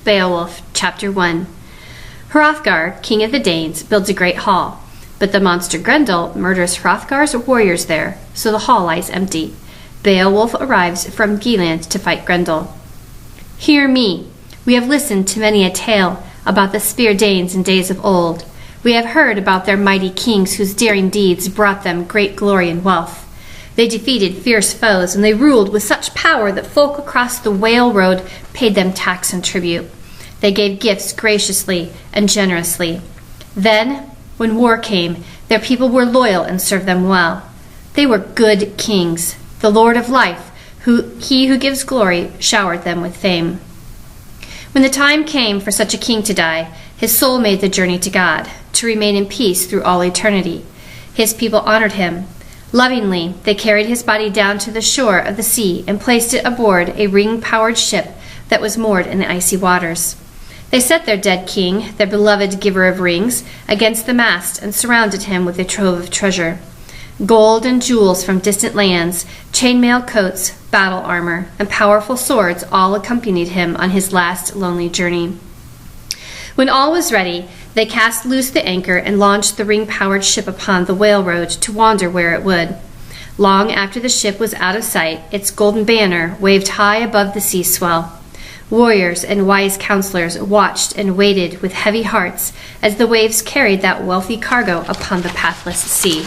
Beowulf, Chapter 1. Hrothgar, king of the Danes, builds a great hall, but the monster Grendel murders Hrothgar's warriors there, so the hall lies empty. Beowulf arrives from Gealand to fight Grendel. Hear me. We have listened to many a tale about the Spear Danes in days of old. We have heard about their mighty kings whose daring deeds brought them great glory and wealth. They defeated fierce foes, and they ruled with such power that folk across the Whale Road paid them tax and tribute. They gave gifts graciously and generously. Then, when war came, their people were loyal and served them well. They were good kings. The Lord of Life, he who gives glory, showered them with fame. When the time came for such a king to die, his soul made the journey to God, to remain in peace through all eternity. His people honored him. Lovingly, they carried his body down to the shore of the sea and placed it aboard a ring-powered ship that was moored in the icy waters. They set their dead king, their beloved giver of rings, against the mast and surrounded him with a trove of treasure. Gold and jewels from distant lands, chainmail coats, battle armor, and powerful swords all accompanied him on his last lonely journey. When all was ready, they cast loose the anchor and launched the ring-powered ship upon the Whale Road to wander where it would. Long after the ship was out of sight, its golden banner waved high above the sea swell. Warriors and wise counselors watched and waited with heavy hearts as the waves carried that wealthy cargo upon the pathless sea.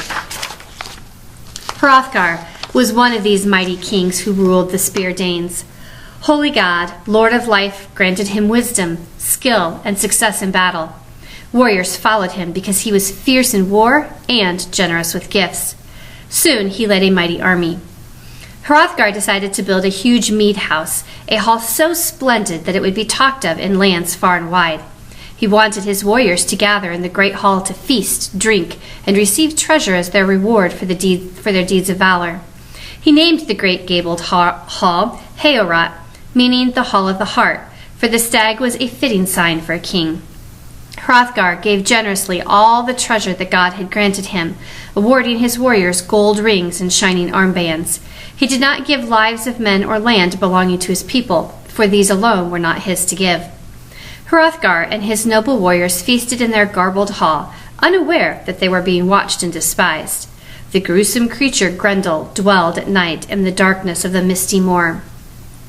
Hrothgar was one of these mighty kings who ruled the Spear Danes. Holy God, Lord of Life, granted him wisdom, skill, and success in battle. Warriors followed him because he was fierce in war and generous with gifts. Soon he led a mighty army. Hrothgar decided to build a huge mead house, a hall so splendid that it would be talked of in lands far and wide. He wanted his warriors to gather in the great hall to feast, drink, and receive treasure as their reward for their deeds of valor. He named the great gabled hall Heorot, meaning the Hall of the Heart, for the stag was a fitting sign for a king. Hrothgar gave generously all the treasure that God had granted him, awarding his warriors gold rings and shining armbands. He did not give lives of men or land belonging to his people, for these alone were not his to give. Hrothgar and his noble warriors feasted in their garbled hall, unaware that they were being watched and despised. The gruesome creature Grendel dwelled at night in the darkness of the misty moor.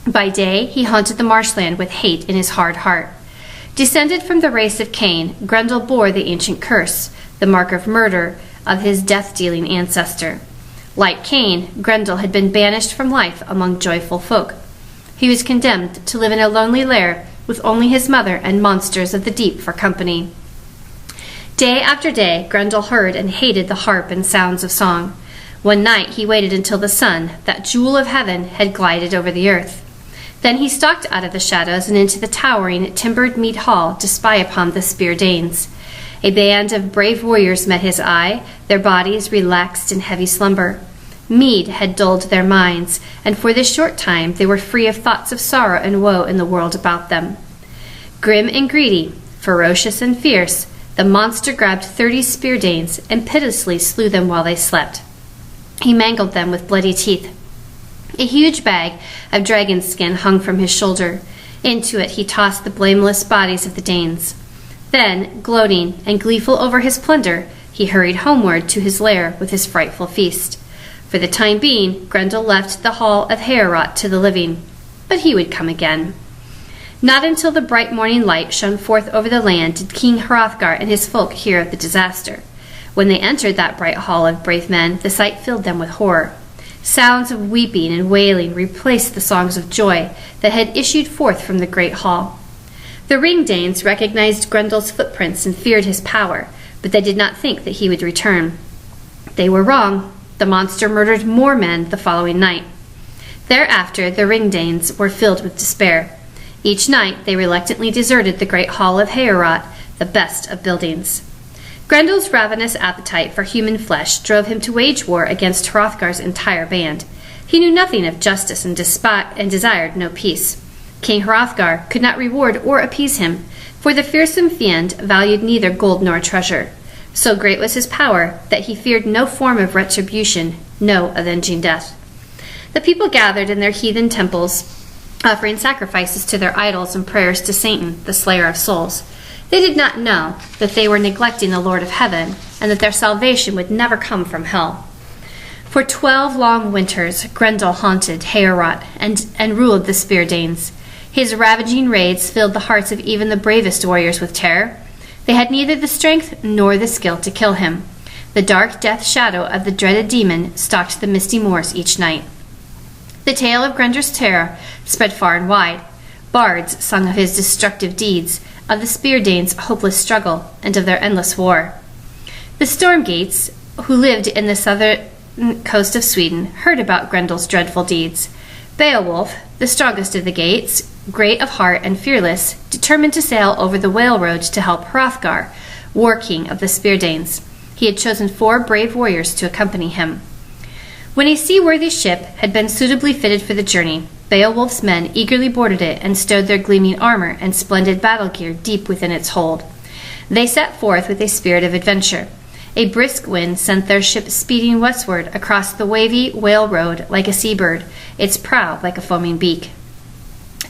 By day he haunted the marshland with hate in his hard heart. Descended from the race of Cain, Grendel bore the ancient curse, the mark of murder of his death-dealing ancestor. Like Cain, Grendel had been banished from life among joyful folk. He was condemned to live in a lonely lair with only his mother and monsters of the deep for company. Day after day, Grendel heard and hated the harp and sounds of song. One night he waited until the sun, that jewel of heaven, had glided over the earth. Then he stalked out of the shadows and into the towering, timbered mead hall to spy upon the Spear Danes. A band of brave warriors met his eye, their bodies relaxed in heavy slumber. Mead had dulled their minds, and for this short time they were free of thoughts of sorrow and woe in the world about them. Grim and greedy, ferocious and fierce, the monster grabbed 30 Spear Danes and pitilessly slew them while they slept. He mangled them with bloody teeth. A huge bag of dragon skin hung from his shoulder. Into it he tossed the blameless bodies of the Danes. Then, gloating and gleeful over his plunder, he hurried homeward to his lair with his frightful feast. For the time being, Grendel left the hall of Heorot to the living, but he would come again. Not until the bright morning light shone forth over the land did King Hrothgar and his folk hear of the disaster. When they entered that bright hall of brave men, the sight filled them with horror. Sounds of weeping and wailing replaced the songs of joy that had issued forth from the great hall. The Ring-Danes recognized Grendel's footprints and feared his power, but they did not think that he would return. They were wrong. The monster murdered more men the following night. Thereafter, the Ring-Danes were filled with despair. Each night, they reluctantly deserted the great hall of Heorot, the best of buildings. Grendel's ravenous appetite for human flesh drove him to wage war against Hrothgar's entire band. He knew nothing of justice and desired no peace. King Hrothgar could not reward or appease him, for the fearsome fiend valued neither gold nor treasure. So great was his power that he feared no form of retribution, no avenging death. The people gathered in their heathen temples offering sacrifices to their idols and prayers to Satan, the slayer of souls. They did not know that they were neglecting the Lord of heaven and that their salvation would never come from hell. For 12 long winters, Grendel haunted Heorot and ruled the Spear Danes. His ravaging raids filled the hearts of even the bravest warriors with terror. They had neither the strength nor the skill to kill him. The dark death shadow of the dreaded demon stalked the misty moors each night. The tale of Grendel's terror spread far and wide. Bards sung of his destructive deeds, of the Spear Danes' hopeless struggle, and of their endless war. The Stormgates, who lived in the southern coast of Sweden, heard about Grendel's dreadful deeds. Beowulf, the strongest of the Gates, great of heart and fearless, determined to sail over the Whale Road to help Hrothgar, war king of the Spear Danes. He had chosen 4 brave warriors to accompany him. When a seaworthy ship had been suitably fitted for the journey, Beowulf's men eagerly boarded it and stowed their gleaming armor and splendid battle gear deep within its hold. They set forth with a spirit of adventure. A brisk wind sent their ship speeding westward across the wavy Whale Road like a seabird, its prow like a foaming beak.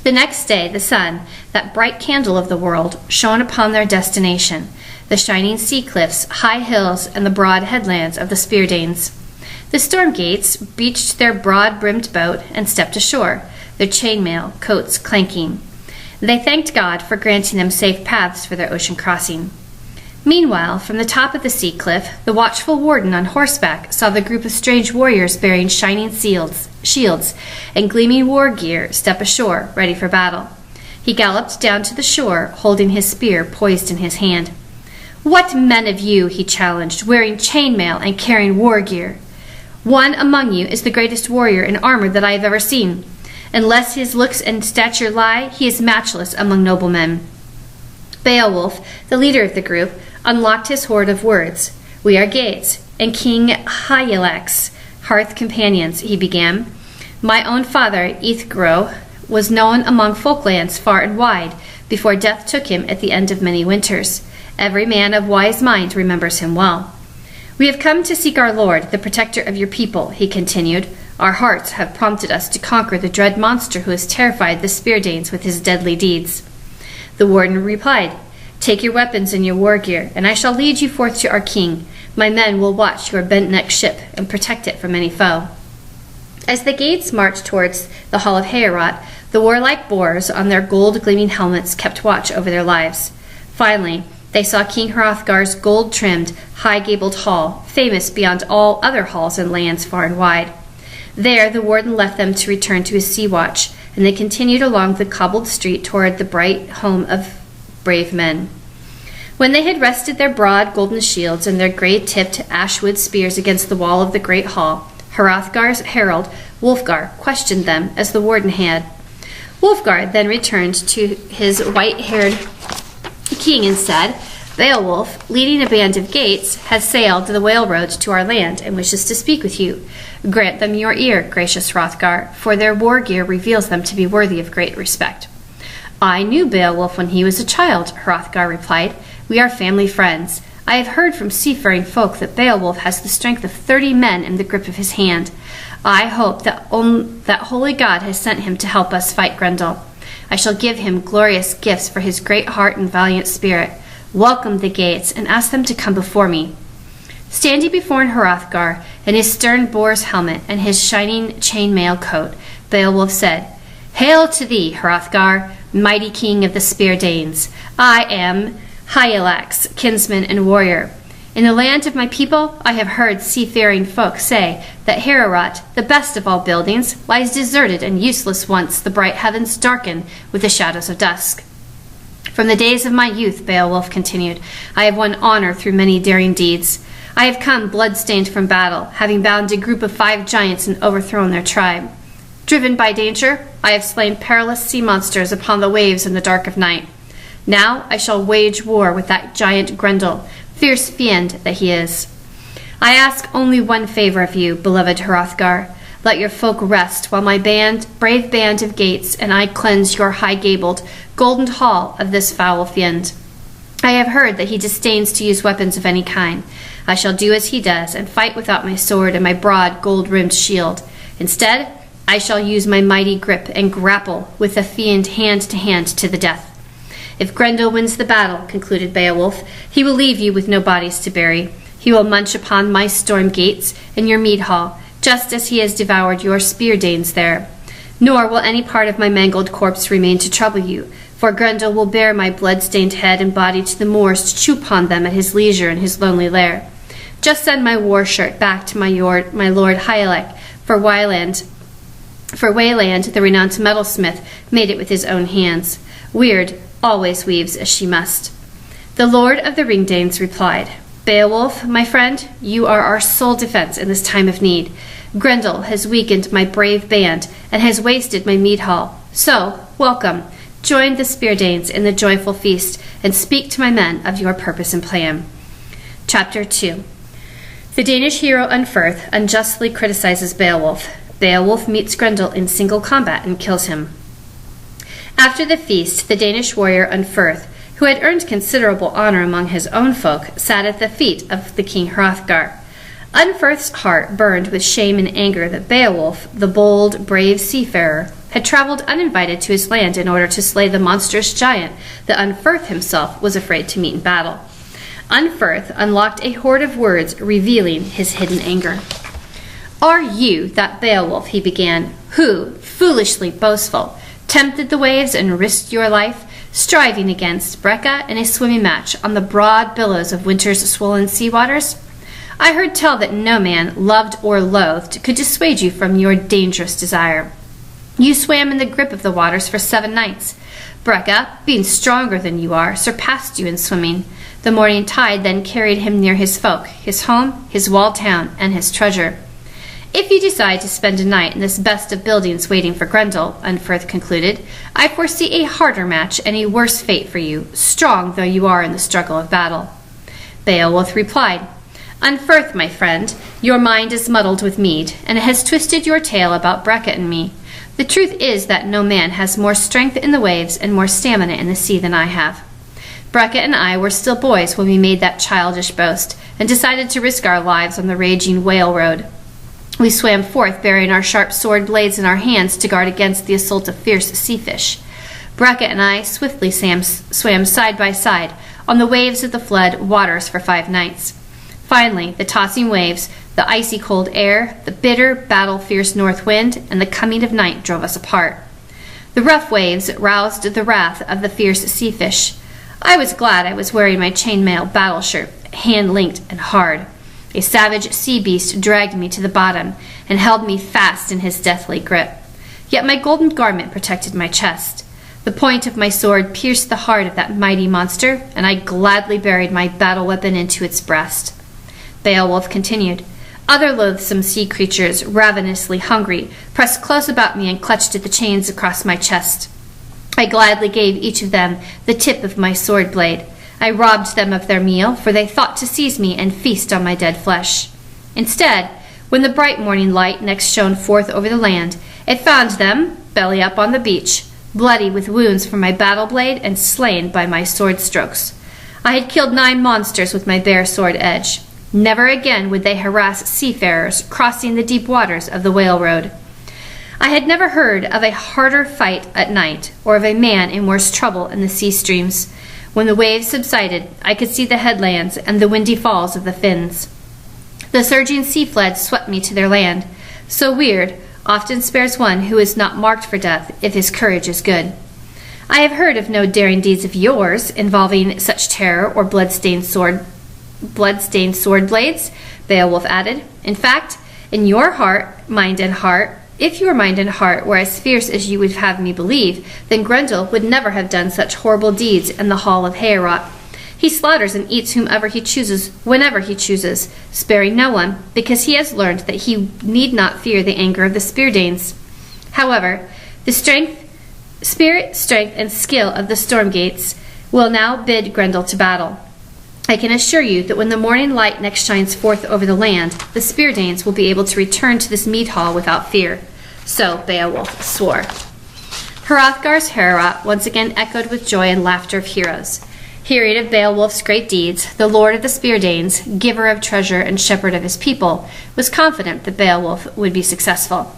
The next day the sun, that bright candle of the world, shone upon their destination, the shining sea cliffs, high hills, and the broad headlands of the Spear Danes. The Stormgates beached their broad-brimmed boat and stepped ashore, their chainmail coats clanking. They thanked God for granting them safe paths for their ocean crossing. Meanwhile, from the top of the sea cliff, the watchful warden on horseback saw the group of strange warriors bearing shining shields and gleaming war gear step ashore, ready for battle. He galloped down to the shore, holding his spear poised in his hand. "What men of you," he challenged, "wearing chainmail and carrying war gear? One among you is the greatest warrior in armor that I have ever seen. Unless his looks and stature lie, he is matchless among noblemen." Beowulf, the leader of the group, unlocked his hoard of words. "We are Geats, and King Hygelac's hearth companions," he began. "My own father, Ithgro, was known among folklands far and wide before death took him at the end of many winters. Every man of wise mind remembers him well. We have come to seek our Lord, the protector of your people," he continued. "Our hearts have prompted us to conquer the dread monster who has terrified the Spear Danes with his deadly deeds." The warden replied, "Take your weapons and your war gear, and I shall lead you forth to our king. My men will watch your bent-necked ship and protect it from any foe." As the Gates marched towards the hall of Heorot, the warlike boars on their gold-gleaming helmets kept watch over their lives. Finally, they saw King Hrothgar's gold-trimmed, high-gabled hall, famous beyond all other halls and lands far and wide. There the warden left them to return to his sea watch, and they continued along the cobbled street toward the bright home of brave men. When they had rested their broad golden shields and their gray-tipped ashwood spears against the wall of the great hall, Hrothgar's herald, Wulfgar, questioned them as the warden had. Wulfgar then returned to his white-haired king and said, "Beowulf, leading a band of Gates, has sailed the Whale Road to our land and wishes to speak with you. Grant them your ear, gracious Hrothgar, for their war gear reveals them to be worthy of great respect." "I knew Beowulf when he was a child," Hrothgar replied. "We are family friends. I have heard from seafaring folk that Beowulf has the strength of 30 men in the grip of his hand. I hope that holy God has sent him to help us fight Grendel. I shall give him glorious gifts for his great heart and valiant spirit. Welcome the Gates, and ask them to come before me." Standing before Hrothgar in his stern boar's helmet and his shining chainmail coat, Beowulf said, "Hail to thee, Hrothgar, mighty king of the Spear Danes. I am Hygelac's kinsman and warrior. In the land of my people, I have heard seafaring folk say that Heorot, the best of all buildings, lies deserted and useless once the bright heavens darken with the shadows of dusk. From the days of my youth," Beowulf continued, "I have won honor through many daring deeds. I have come blood-stained from battle, having bound a group of 5 giants and overthrown their tribe. Driven by danger, I have slain perilous sea monsters upon the waves in the dark of night. Now I shall wage war with that giant Grendel, fierce fiend that he is. I ask only one favor of you, beloved Hrothgar. Let your folk rest while my brave band of Gates, and I cleanse your high-gabled, golden hall of this foul fiend. I have heard that he disdains to use weapons of any kind. I shall do as he does, and fight without my sword and my broad, gold-rimmed shield. Instead, I shall use my mighty grip and grapple with the fiend hand to hand to the death. If Grendel wins the battle, concluded Beowulf, he will leave you with no bodies to bury. He will munch upon my storm gates and your mead hall, just as he has devoured your spear danes there. Nor will any part of my mangled corpse remain to trouble you, for Grendel will bear my blood-stained head and body to the moors to chew upon them at his leisure in his lonely lair. Just send my war shirt back to my lord Hygelac, for Wayland, the renowned metalsmith, made it with his own hands. Weird always weaves as she must. The Lord of the Ringdanes replied, Beowulf, my friend, you are our sole defense in this time of need. Grendel has weakened my brave band and has wasted my mead hall. So, welcome. Join the Spear Danes in the joyful feast and speak to my men of your purpose and plan. Chapter 2. The Danish hero Unferth unjustly criticizes Beowulf. Beowulf meets Grendel in single combat and kills him. After the feast, the Danish warrior Unferth, who had earned considerable honor among his own folk, sat at the feet of the king Hrothgar. Unferth's heart burned with shame and anger that Beowulf, the bold, brave seafarer, had traveled uninvited to his land in order to slay the monstrous giant that Unferth himself was afraid to meet in battle. Unferth unlocked a hoard of words revealing his hidden anger. Are you that Beowulf, he began, who, foolishly boastful, tempted the waves and risked your life, striving against Breca in a swimming match on the broad billows of winter's swollen sea waters? I heard tell that no man, loved or loathed, could dissuade you from your dangerous desire. You swam in the grip of the waters for 7 nights. Breca, being stronger than you are, surpassed you in swimming. The morning tide then carried him near his folk, his home, his walled town, and his treasure. If you decide to spend a night in this best of buildings waiting for Grendel, Unferth concluded, I foresee a harder match and a worse fate for you, strong though you are in the struggle of battle. Beowulf replied, Unferth, my friend, your mind is muddled with mead, and it has twisted your tale about Breca and me. The truth is that no man has more strength in the waves and more stamina in the sea than I have. Breca and I were still boys when we made that childish boast, and decided to risk our lives on the raging whale road. We swam forth bearing our sharp sword blades in our hands to guard against the assault of fierce sea fish. Breca and I swiftly swam side by side on the waves of the flood waters for 5 nights. Finally, the tossing waves, the icy cold air, the bitter, battle-fierce north wind, and the coming of night drove us apart. The rough waves roused the wrath of the fierce sea fish. I was glad I was wearing my chainmail battle shirt, hand-linked and hard. A savage sea beast dragged me to the bottom and held me fast in his deathly grip. Yet my golden garment protected my chest. The point of my sword pierced the heart of that mighty monster, and I gladly buried my battle weapon into its breast. Beowulf continued, Other loathsome sea creatures, ravenously hungry, pressed close about me and clutched at the chains across my chest. I gladly gave each of them the tip of my sword blade. I robbed them of their meal, for they thought to seize me and feast on my dead flesh. Instead, when the bright morning light next shone forth over the land, it found them, belly up on the beach, bloody with wounds from my battle blade and slain by my sword strokes. I had killed 9 monsters with my bare sword edge. Never again would they harass seafarers crossing the deep waters of the whale road. I had never heard of a harder fight at night, or of a man in worse trouble in the sea streams. When the waves subsided, I could see the headlands and the windy falls of the Finns. The surging sea floods swept me to their land. So weird often spares one who is not marked for death if his courage is good. I have heard of no daring deeds of yours involving such terror or blood-stained sword blades, Beowulf added. In fact, in your mind and heart, if your mind and heart were as fierce as you would have me believe, then Grendel would never have done such horrible deeds in the hall of Heorot. He slaughters and eats whomever he chooses, whenever he chooses, sparing no one, because he has learned that he need not fear the anger of the Spear Danes. However, the spirit, strength, and skill of the Stormgates will now bid Grendel to battle. I can assure you that when the morning light next shines forth over the land, the Spear Danes will be able to return to this mead hall without fear. So Beowulf swore. Hrothgar's Heorot once again echoed with joy and laughter of heroes. Hearing of Beowulf's great deeds, the lord of the Spear Danes, giver of treasure and shepherd of his people, was confident that Beowulf would be successful.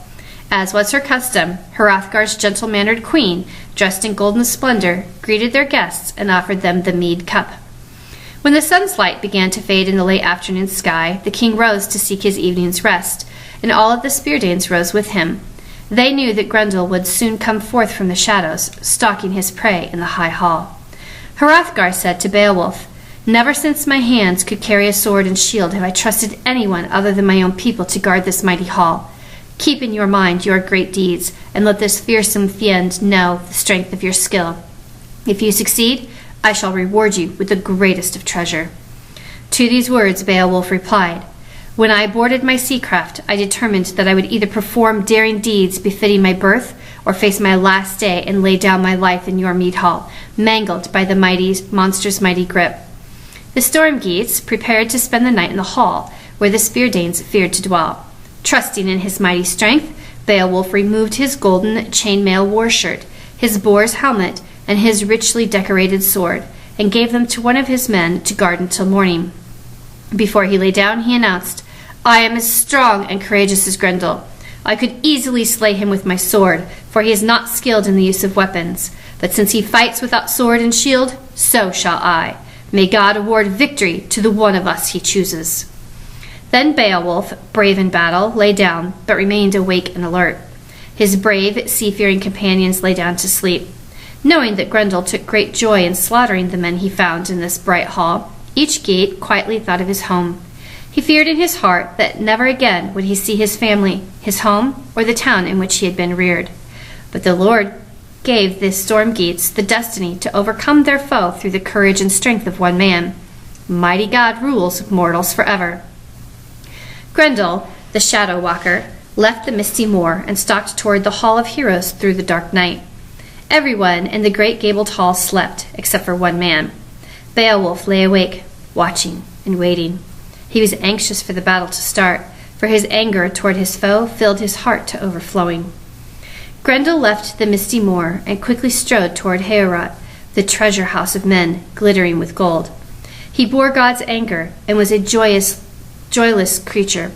As was her custom, Hrothgar's gentle-mannered queen, dressed in golden splendor, greeted their guests and offered them the mead cup. When the sun's light began to fade in the late afternoon sky, the king rose to seek his evening's rest, and all of the Speardanes rose with him. They knew that Grendel would soon come forth from the shadows, stalking his prey in the high hall. Hrothgar said to Beowulf, "Never since my hands could carry a sword and shield have I trusted anyone other than my own people to guard this mighty hall. Keep in your mind your great deeds, and let this fearsome fiend know the strength of your skill. If you succeed, I shall reward you with the greatest of treasure." To these words Beowulf replied, "When I boarded my sea craft, I determined that I would either perform daring deeds befitting my birth, or face my last day and lay down my life in your mead hall, mangled by the monster's mighty grip." The Stormgeats prepared to spend the night in the hall, where the Speardanes feared to dwell. Trusting in his mighty strength, Beowulf removed his golden chainmail war shirt, his boar's helmet, and his richly decorated sword, and gave them to one of his men to guard until morning. Before he lay down, he announced, "I am as strong and courageous as Grendel. I could easily slay him with my sword, for he is not skilled in the use of weapons. But since he fights without sword and shield, so shall I. May God award victory to the one of us he chooses." Then Beowulf, brave in battle, lay down, but remained awake and alert. His brave, seafaring companions lay down to sleep. Knowing that Grendel took great joy in slaughtering the men he found in this bright hall, each Geat quietly thought of his home. He feared in his heart that never again would he see his family, his home, or the town in which he had been reared. But the Lord gave the Stormgeats the destiny to overcome their foe through the courage and strength of one man. Mighty God rules mortals forever. Grendel, the Shadow Walker, left the misty moor and stalked toward the Hall of Heroes through the dark night. Everyone in the great gabled hall slept, except for one man. Beowulf lay awake, watching and waiting. He was anxious for the battle to start, for his anger toward his foe filled his heart to overflowing. Grendel left the misty moor and quickly strode toward Heorot, the treasure house of men, glittering with gold. He bore God's anger and was a joyless creature.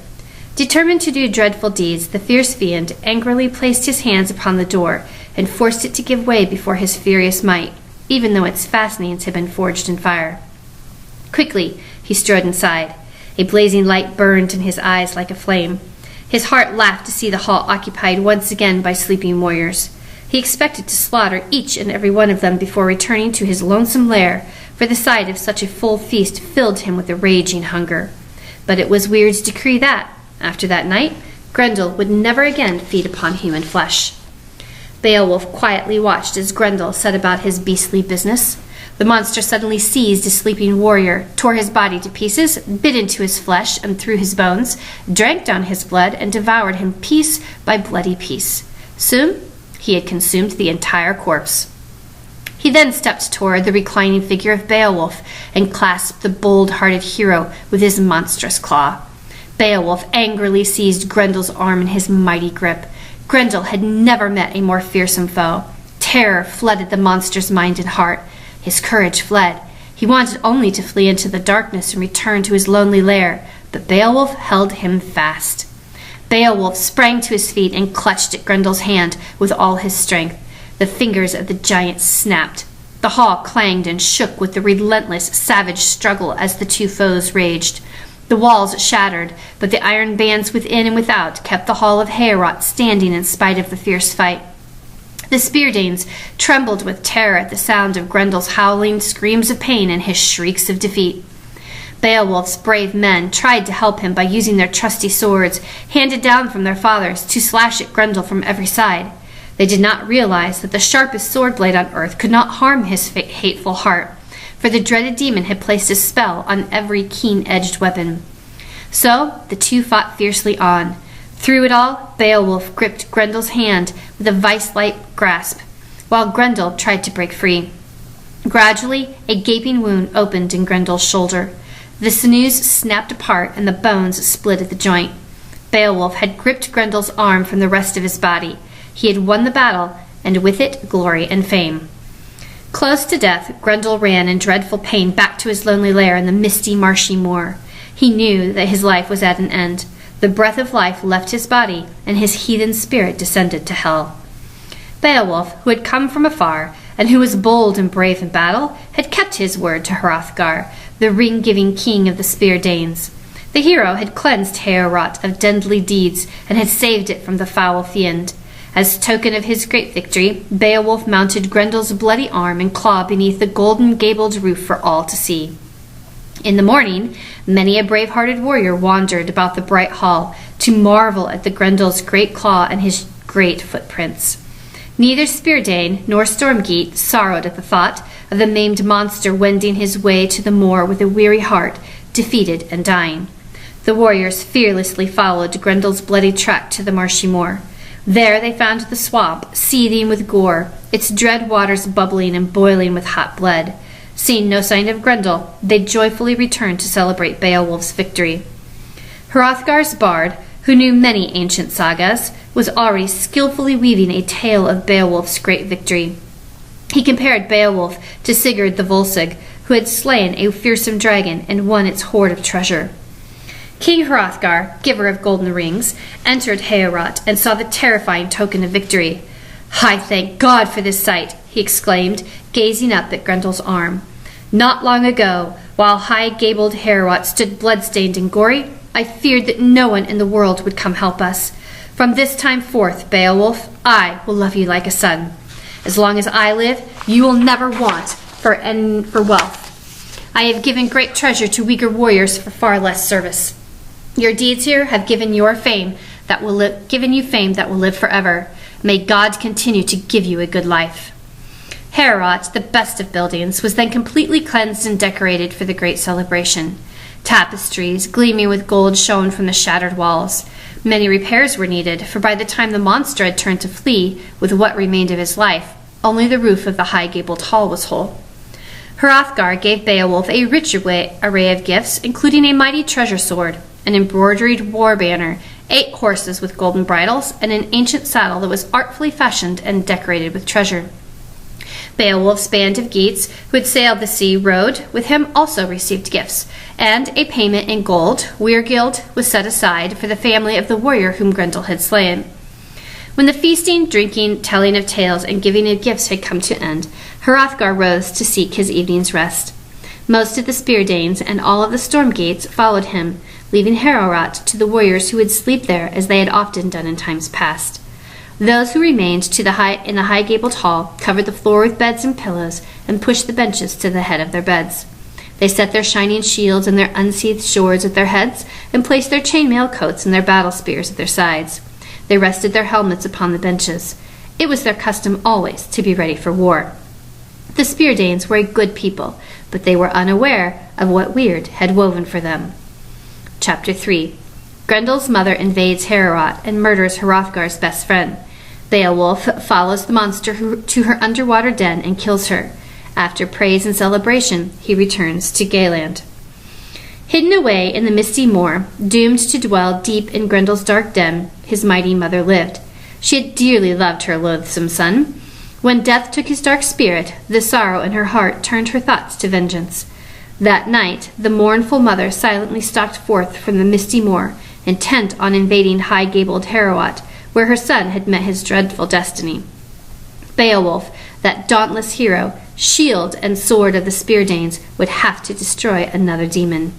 Determined to do dreadful deeds, the fierce fiend angrily placed his hands upon the door and forced it to give way before his furious might, even though its fastenings had been forged in fire. Quickly he strode inside. A blazing light burned in his eyes like a flame. His heart laughed to see the hall occupied once again by sleeping warriors. He expected to slaughter each and every one of them before returning to his lonesome lair, for the sight of such a full feast filled him with a raging hunger. But it was Wyr's decree that, after that night, Grendel would never again feed upon human flesh. Beowulf quietly watched as Grendel set about his beastly business. The monster suddenly seized a sleeping warrior, tore his body to pieces, bit into his flesh and through his bones, drank down his blood, and devoured him piece by bloody piece. Soon he had consumed the entire corpse. He then stepped toward the reclining figure of Beowulf and clasped the bold-hearted hero with his monstrous claw. Beowulf angrily seized Grendel's arm in his mighty grip. Grendel had never met a more fearsome foe. Terror flooded the monster's mind and heart. His courage fled. He wanted only to flee into the darkness and return to his lonely lair, but Beowulf held him fast. Beowulf sprang to his feet and clutched at Grendel's hand with all his strength. The fingers of the giant snapped. The hall clanged and shook with the relentless, savage struggle as the two foes raged. The walls shattered, but the iron bands within and without kept the hall of Heorot standing in spite of the fierce fight. The Speardanes trembled with terror at the sound of Grendel's howling screams of pain and his shrieks of defeat. Beowulf's brave men tried to help him by using their trusty swords, handed down from their fathers, to slash at Grendel from every side. They did not realize that the sharpest sword blade on earth could not harm his hateful heart, for the dreaded demon had placed a spell on every keen-edged weapon. So the two fought fiercely on. Through it all, Beowulf gripped Grendel's hand with a vice-like grasp, while Grendel tried to break free. Gradually, a gaping wound opened in Grendel's shoulder. The sinews snapped apart and the bones split at the joint. Beowulf had gripped Grendel's arm from the rest of his body. He had won the battle, and with it, glory and fame. Close to death, Grendel ran in dreadful pain back to his lonely lair in the misty, marshy moor. He knew that his life was at an end. The breath of life left his body, and his heathen spirit descended to hell. Beowulf, who had come from afar, and who was bold and brave in battle, had kept his word to Hrothgar, the ring-giving king of the Spear Danes. The hero had cleansed Heorot of deadly deeds, and had saved it from the foul fiend. As token of his great victory, Beowulf mounted Grendel's bloody arm and claw beneath the golden-gabled roof for all to see. In the morning, many a brave-hearted warrior wandered about the bright hall to marvel at the Grendel's great claw and his great footprints. Neither Speardane nor Stormgeat sorrowed at the thought of the maimed monster wending his way to the moor with a weary heart, defeated and dying. The warriors fearlessly followed Grendel's bloody track to the marshy moor. There they found the swamp, seething with gore, its dread waters bubbling and boiling with hot blood. Seeing no sign of Grendel, they joyfully returned to celebrate Beowulf's victory. Hrothgar's bard, who knew many ancient sagas, was already skillfully weaving a tale of Beowulf's great victory. He compared Beowulf to Sigurd the Volsung, who had slain a fearsome dragon and won its hoard of treasure. King Hrothgar, giver of golden rings, entered Heorot and saw the terrifying token of victory. "I thank God for this sight," he exclaimed, gazing up at Grendel's arm. "Not long ago, while high-gabled Heorot stood blood-stained and gory, I feared that no one in the world would come help us. From this time forth, Beowulf, I will love you like a son. As long as I live, you will never want for wealth. I have given great treasure to weaker warriors for far less service. Your deeds here have given you fame that will live forever. May God continue to give you a good life." Heorot, the best of buildings, was then completely cleansed and decorated for the great celebration. Tapestries, gleaming with gold, shone from the shattered walls. Many repairs were needed, for by the time the monster had turned to flee with what remained of his life, only the roof of the high-gabled hall was whole. Hrothgar gave Beowulf a rich array of gifts, including a mighty treasure sword, an embroidered war banner, 8 horses with golden bridles, and an ancient saddle that was artfully fashioned and decorated with treasure. Beowulf's band of Geats, who had sailed the sea, rowed with him, also received gifts, and a payment in gold, Weirgild, was set aside for the family of the warrior whom Grendel had slain. When the feasting, drinking, telling of tales, and giving of gifts had come to end, Hrothgar rose to seek his evening's rest. Most of the Speardanes and all of the Stormgates followed him, leaving Heorot to the warriors who would sleep there as they had often done in times past. Those who remained in the high-gabled hall covered the floor with beds and pillows and pushed the benches to the head of their beds. They set their shining shields and their unsheathed swords at their heads and placed their chainmail coats and their battle spears at their sides. They rested their helmets upon the benches. It was their custom always to be ready for war. The Speardanes were a good people, but they were unaware of what Weird had woven for them. Chapter 3. Grendel's mother invades Heorot and murders Hrothgar's best friend. Beowulf follows the monster to her underwater den and kills her. After praise and celebration, he returns to Gaeland. Hidden away in the misty moor, doomed to dwell deep in Grendel's dark den, his mighty mother lived. She had dearly loved her loathsome son. When death took his dark spirit, the sorrow in her heart turned her thoughts to vengeance. That night, the mournful mother silently stalked forth from the misty moor, intent on invading high-gabled Heorot, where her son had met his dreadful destiny. Beowulf, that dauntless hero, shield and sword of the Speardanes, would have to destroy another demon.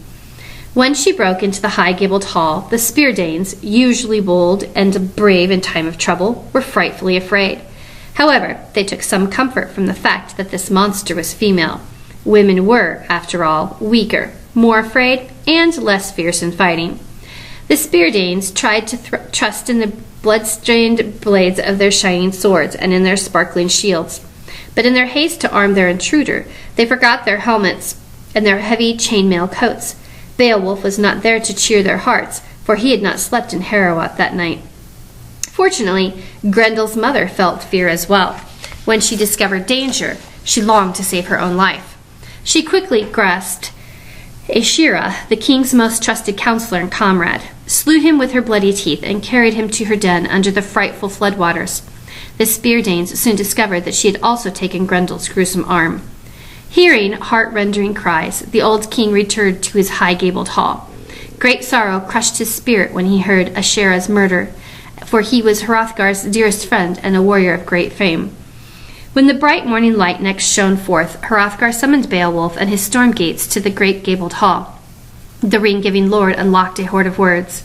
When she broke into the high-gabled hall, the Speardanes, usually bold and brave in time of trouble, were frightfully afraid. However, they took some comfort from the fact that this monster was female. Women were, after all, weaker, more afraid, and less fierce in fighting. The Speardanes tried to trust in the blood-stained blades of their shining swords and in their sparkling shields. But in their haste to arm their intruder, they forgot their helmets and their heavy chainmail coats. Beowulf was not there to cheer their hearts, for he had not slept in Heorot that night. Fortunately, Grendel's mother felt fear as well. When she discovered danger, she longed to save her own life. She quickly grasped Aishira, the king's most trusted counselor and comrade, slew him with her bloody teeth, and carried him to her den under the frightful floodwaters. The Speardanes soon discovered that she had also taken Grendel's gruesome arm. Hearing heart-rending cries, the old king returned to his high-gabled hall. Great sorrow crushed his spirit when he heard Ashera's murder, for he was Hrothgar's dearest friend and a warrior of great fame. When the bright morning light next shone forth, Hrothgar summoned Beowulf and his storm gates to the great gabled hall. The ring-giving lord unlocked a hoard of words.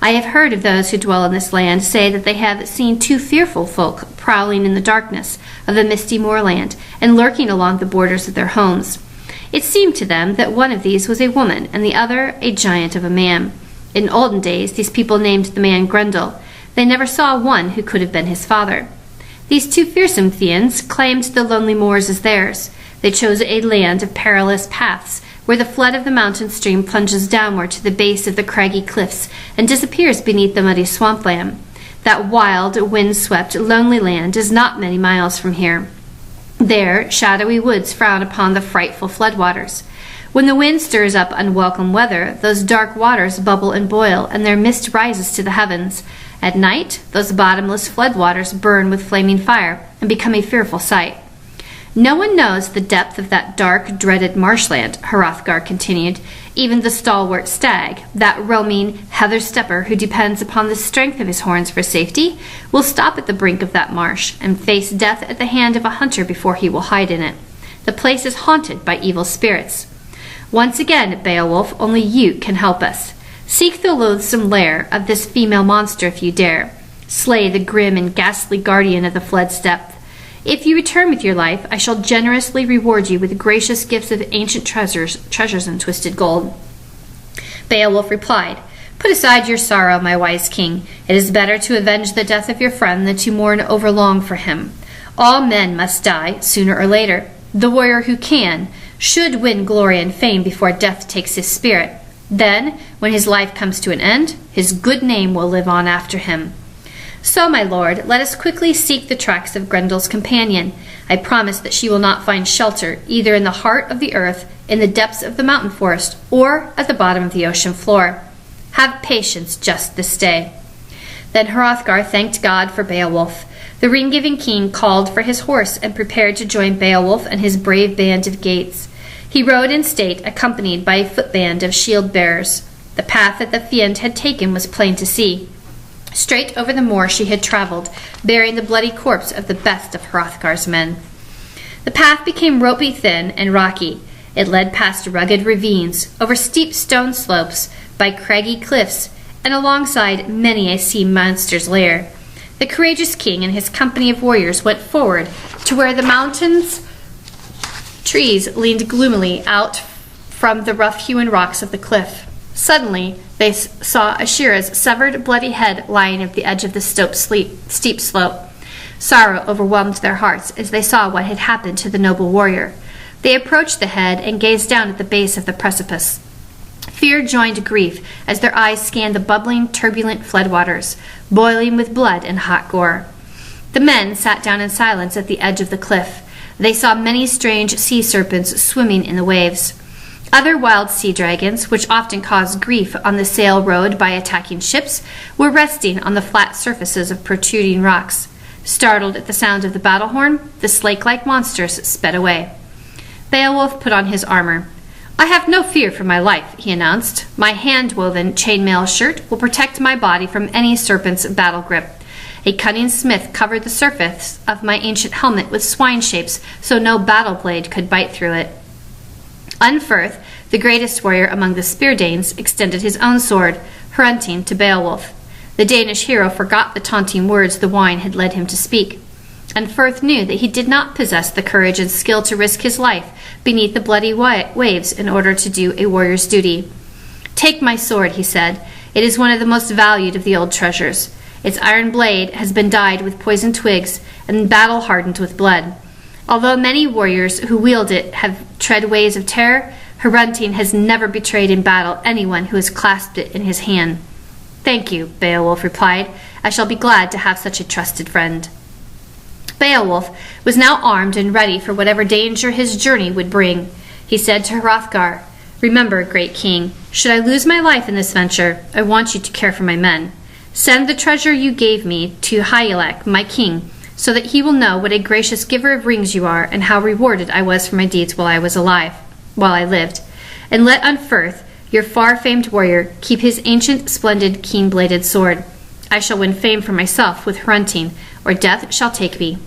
I have heard of those who dwell in this land say that they have seen two fearful folk prowling in the darkness of the misty moorland and lurking along the borders of their homes. It seemed to them that one of these was a woman and the other a giant of a man. In olden days, these people named the man Grendel. They never saw one who could have been his father. These two fearsome fiends claimed the lonely moors as theirs. They chose a land of perilous paths, where the flood of the mountain stream plunges downward to the base of the craggy cliffs and disappears beneath the muddy swampland. That wild, wind-swept, lonely land is not many miles from here. There, shadowy woods frown upon the frightful floodwaters. When the wind stirs up unwelcome weather, those dark waters bubble and boil, and their mist rises to the heavens. At night, those bottomless floodwaters burn with flaming fire and become a fearful sight. No one knows the depth of that dark, dreaded marshland, Hrothgar continued. Even the stalwart stag, that roaming heather-stepper who depends upon the strength of his horns for safety, will stop at the brink of that marsh and face death at the hand of a hunter before he will hide in it. The place is haunted by evil spirits. Once again, Beowulf, only you can help us. Seek the loathsome lair of this female monster if you dare. Slay the grim and ghastly guardian of the flood's depth. If you return with your life, I shall generously reward you with gracious gifts of ancient treasures and twisted gold. Beowulf replied, Put aside your sorrow, my wise king. It is better to avenge the death of your friend than to mourn overlong for him. All men must die, sooner or later. The warrior who can should win glory and fame before death takes his spirit. Then, when his life comes to an end, his good name will live on after him. So, my lord, let us quickly seek the tracks of Grendel's companion. I promise that she will not find shelter, either in the heart of the earth, in the depths of the mountain forest, or at the bottom of the ocean floor. Have patience just this day. Then Hrothgar thanked God for Beowulf. The ring-giving king called for his horse and prepared to join Beowulf and his brave band of Geats. He rode in state, accompanied by a footband of shield-bearers. The path that the fiend had taken was plain to see. Straight over the moor she had traveled, bearing the bloody corpse of the best of Hrothgar's men. The path became ropey thin and rocky. It led past rugged ravines, over steep stone slopes, by craggy cliffs, and alongside many a sea monster's lair. The courageous king and his company of warriors went forward to where the mountain's trees leaned gloomily out from the rough-hewn rocks of the cliff. Suddenly, they saw Ashera's severed, bloody head lying at the edge of the steep slope. Sorrow overwhelmed their hearts as they saw what had happened to the noble warrior. They approached the head and gazed down at the base of the precipice. Fear joined grief as their eyes scanned the bubbling, turbulent floodwaters, boiling with blood and hot gore. The men sat down in silence at the edge of the cliff. They saw many strange sea serpents swimming in the waves. Other wild sea dragons, which often caused grief on the sail rowed by attacking ships, were resting on the flat surfaces of protruding rocks. Startled at the sound of the battle horn, the slake-like monsters sped away. Beowulf put on his armor. I have no fear for my life, he announced. My hand-woven chainmail shirt will protect my body from any serpent's battle grip. A cunning smith covered the surface of my ancient helmet with swine shapes so no battle blade could bite through it. Unferth, the greatest warrior among the Spear Danes, extended his own sword, Hrunting, to Beowulf. The Danish hero forgot the taunting words the wine had led him to speak. Unferth knew that he did not possess the courage and skill to risk his life beneath the bloody waves in order to do a warrior's duty. Take my sword, he said. It is one of the most valued of the old treasures. Its iron blade has been dyed with poisoned twigs and battle-hardened with blood. Although many warriors who wield it have tread ways of terror, Hrunting has never betrayed in battle anyone who has clasped it in his hand. Thank you, Beowulf replied. I shall be glad to have such a trusted friend. Beowulf was now armed and ready for whatever danger his journey would bring. He said to Hrothgar, Remember, great king, should I lose my life in this venture, I want you to care for my men. Send the treasure you gave me to Hygelac, my king, so that he will know what a gracious giver of rings you are, and how rewarded I was for my deeds while I lived. And let Unferth your far-famed warrior, keep his ancient, splendid, keen-bladed sword. I shall win fame for myself with Hrunting, or death shall take me."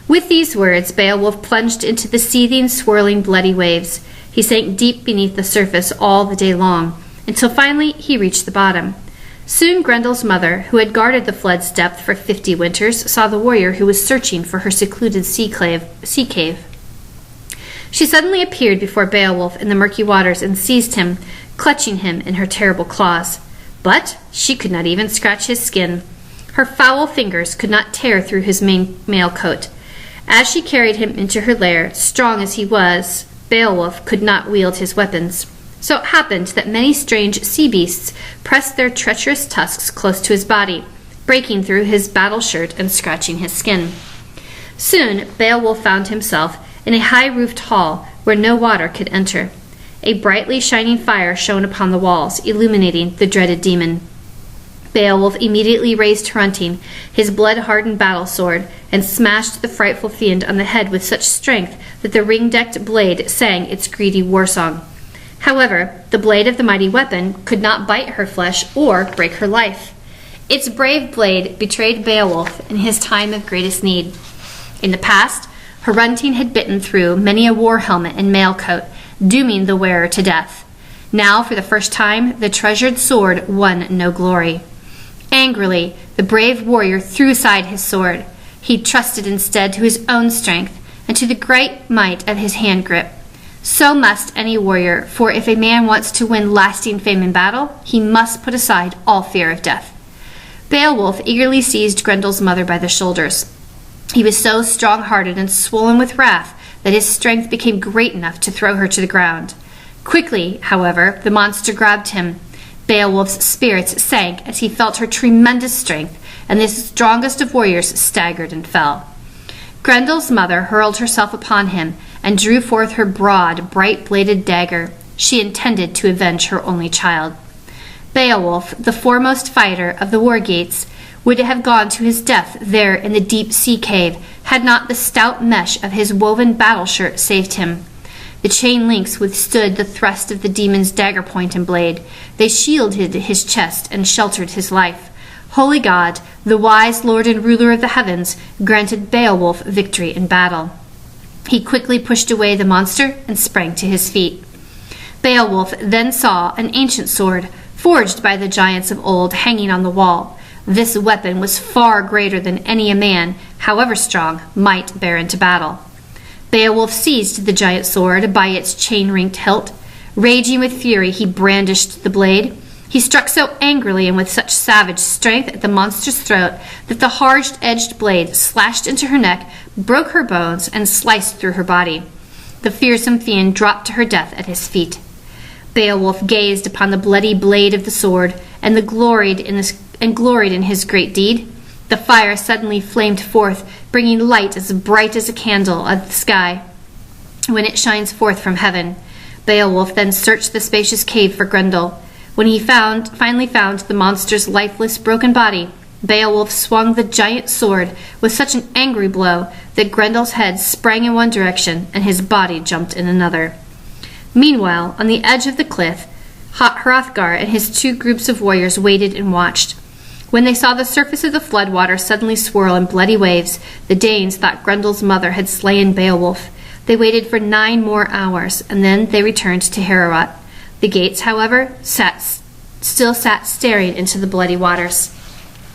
With these words, Beowulf plunged into the seething, swirling, bloody waves. He sank deep beneath the surface all the day long, until finally he reached the bottom. Soon Grendel's mother, who had guarded the flood's depth for 50 winters, saw the warrior who was searching for her secluded sea cave. She suddenly appeared before Beowulf in the murky waters and seized him, clutching him in her terrible claws. But she could not even scratch his skin. Her foul fingers could not tear through his mail coat. As she carried him into her lair, strong as he was, Beowulf could not wield his weapons. So it happened that many strange sea beasts pressed their treacherous tusks close to his body, breaking through his battle shirt and scratching his skin. Soon Beowulf found himself in a high-roofed hall where no water could enter. A brightly shining fire shone upon the walls, illuminating the dreaded demon. Beowulf immediately raised Hrunting, his blood-hardened battle sword, and smashed the frightful fiend on the head with such strength that the ring-decked blade sang its greedy war song. However, the blade of the mighty weapon could not bite her flesh or break her life. Its brave blade betrayed Beowulf in his time of greatest need. In the past, Hrunting had bitten through many a war helmet and mail coat, dooming the wearer to death. Now, for the first time, the treasured sword won no glory. Angrily, the brave warrior threw aside his sword. He trusted instead to his own strength and to the great might of his hand grip. So must any warrior, for if a man wants to win lasting fame in battle, he must put aside all fear of death. Beowulf eagerly seized Grendel's mother by the shoulders. He was so strong-hearted and swollen with wrath that his strength became great enough to throw her to the ground. Quickly, however, the monster grabbed him. Beowulf's spirits sank as he felt her tremendous strength, and the strongest of warriors staggered and fell. Grendel's mother hurled herself upon him and drew forth her broad, bright-bladed dagger. She intended to avenge her only child. Beowulf, the foremost fighter of the war gates, would have gone to his death there in the deep sea cave had not the stout mesh of his woven battle shirt saved him. The chain links withstood the thrust of the demon's dagger point and blade. They shielded his chest and sheltered his life. Holy God, the wise Lord and ruler of the heavens, granted Beowulf victory in battle. He quickly pushed away the monster and sprang to his feet. Beowulf then saw an ancient sword, forged by the giants of old, hanging on the wall. This weapon was far greater than any a man, however strong, might bear into battle. Beowulf seized the giant sword by its chain-linked hilt. Raging with fury, he brandished the blade. He struck so angrily and with such savage strength at the monster's throat that the hard-edged blade slashed into her neck, broke her bones, and sliced through her body. The fearsome fiend dropped to her death at his feet. Beowulf gazed upon the bloody blade of the sword and gloried in his great deed. The fire suddenly flamed forth, bringing light as bright as a candle of the sky when it shines forth from heaven. Beowulf then searched the spacious cave for Grendel. When he finally found the monster's lifeless, broken body, Beowulf swung the giant sword with such an angry blow that Grendel's head sprang in one direction and his body jumped in another. Meanwhile, on the edge of the cliff, Hrothgar and his two groups of warriors waited and watched. When they saw the surface of the floodwater suddenly swirl in bloody waves, the Danes thought Grendel's mother had slain Beowulf. They waited for 9 more hours, and then they returned to Heorot. The gates, however, still sat staring into the bloody waters.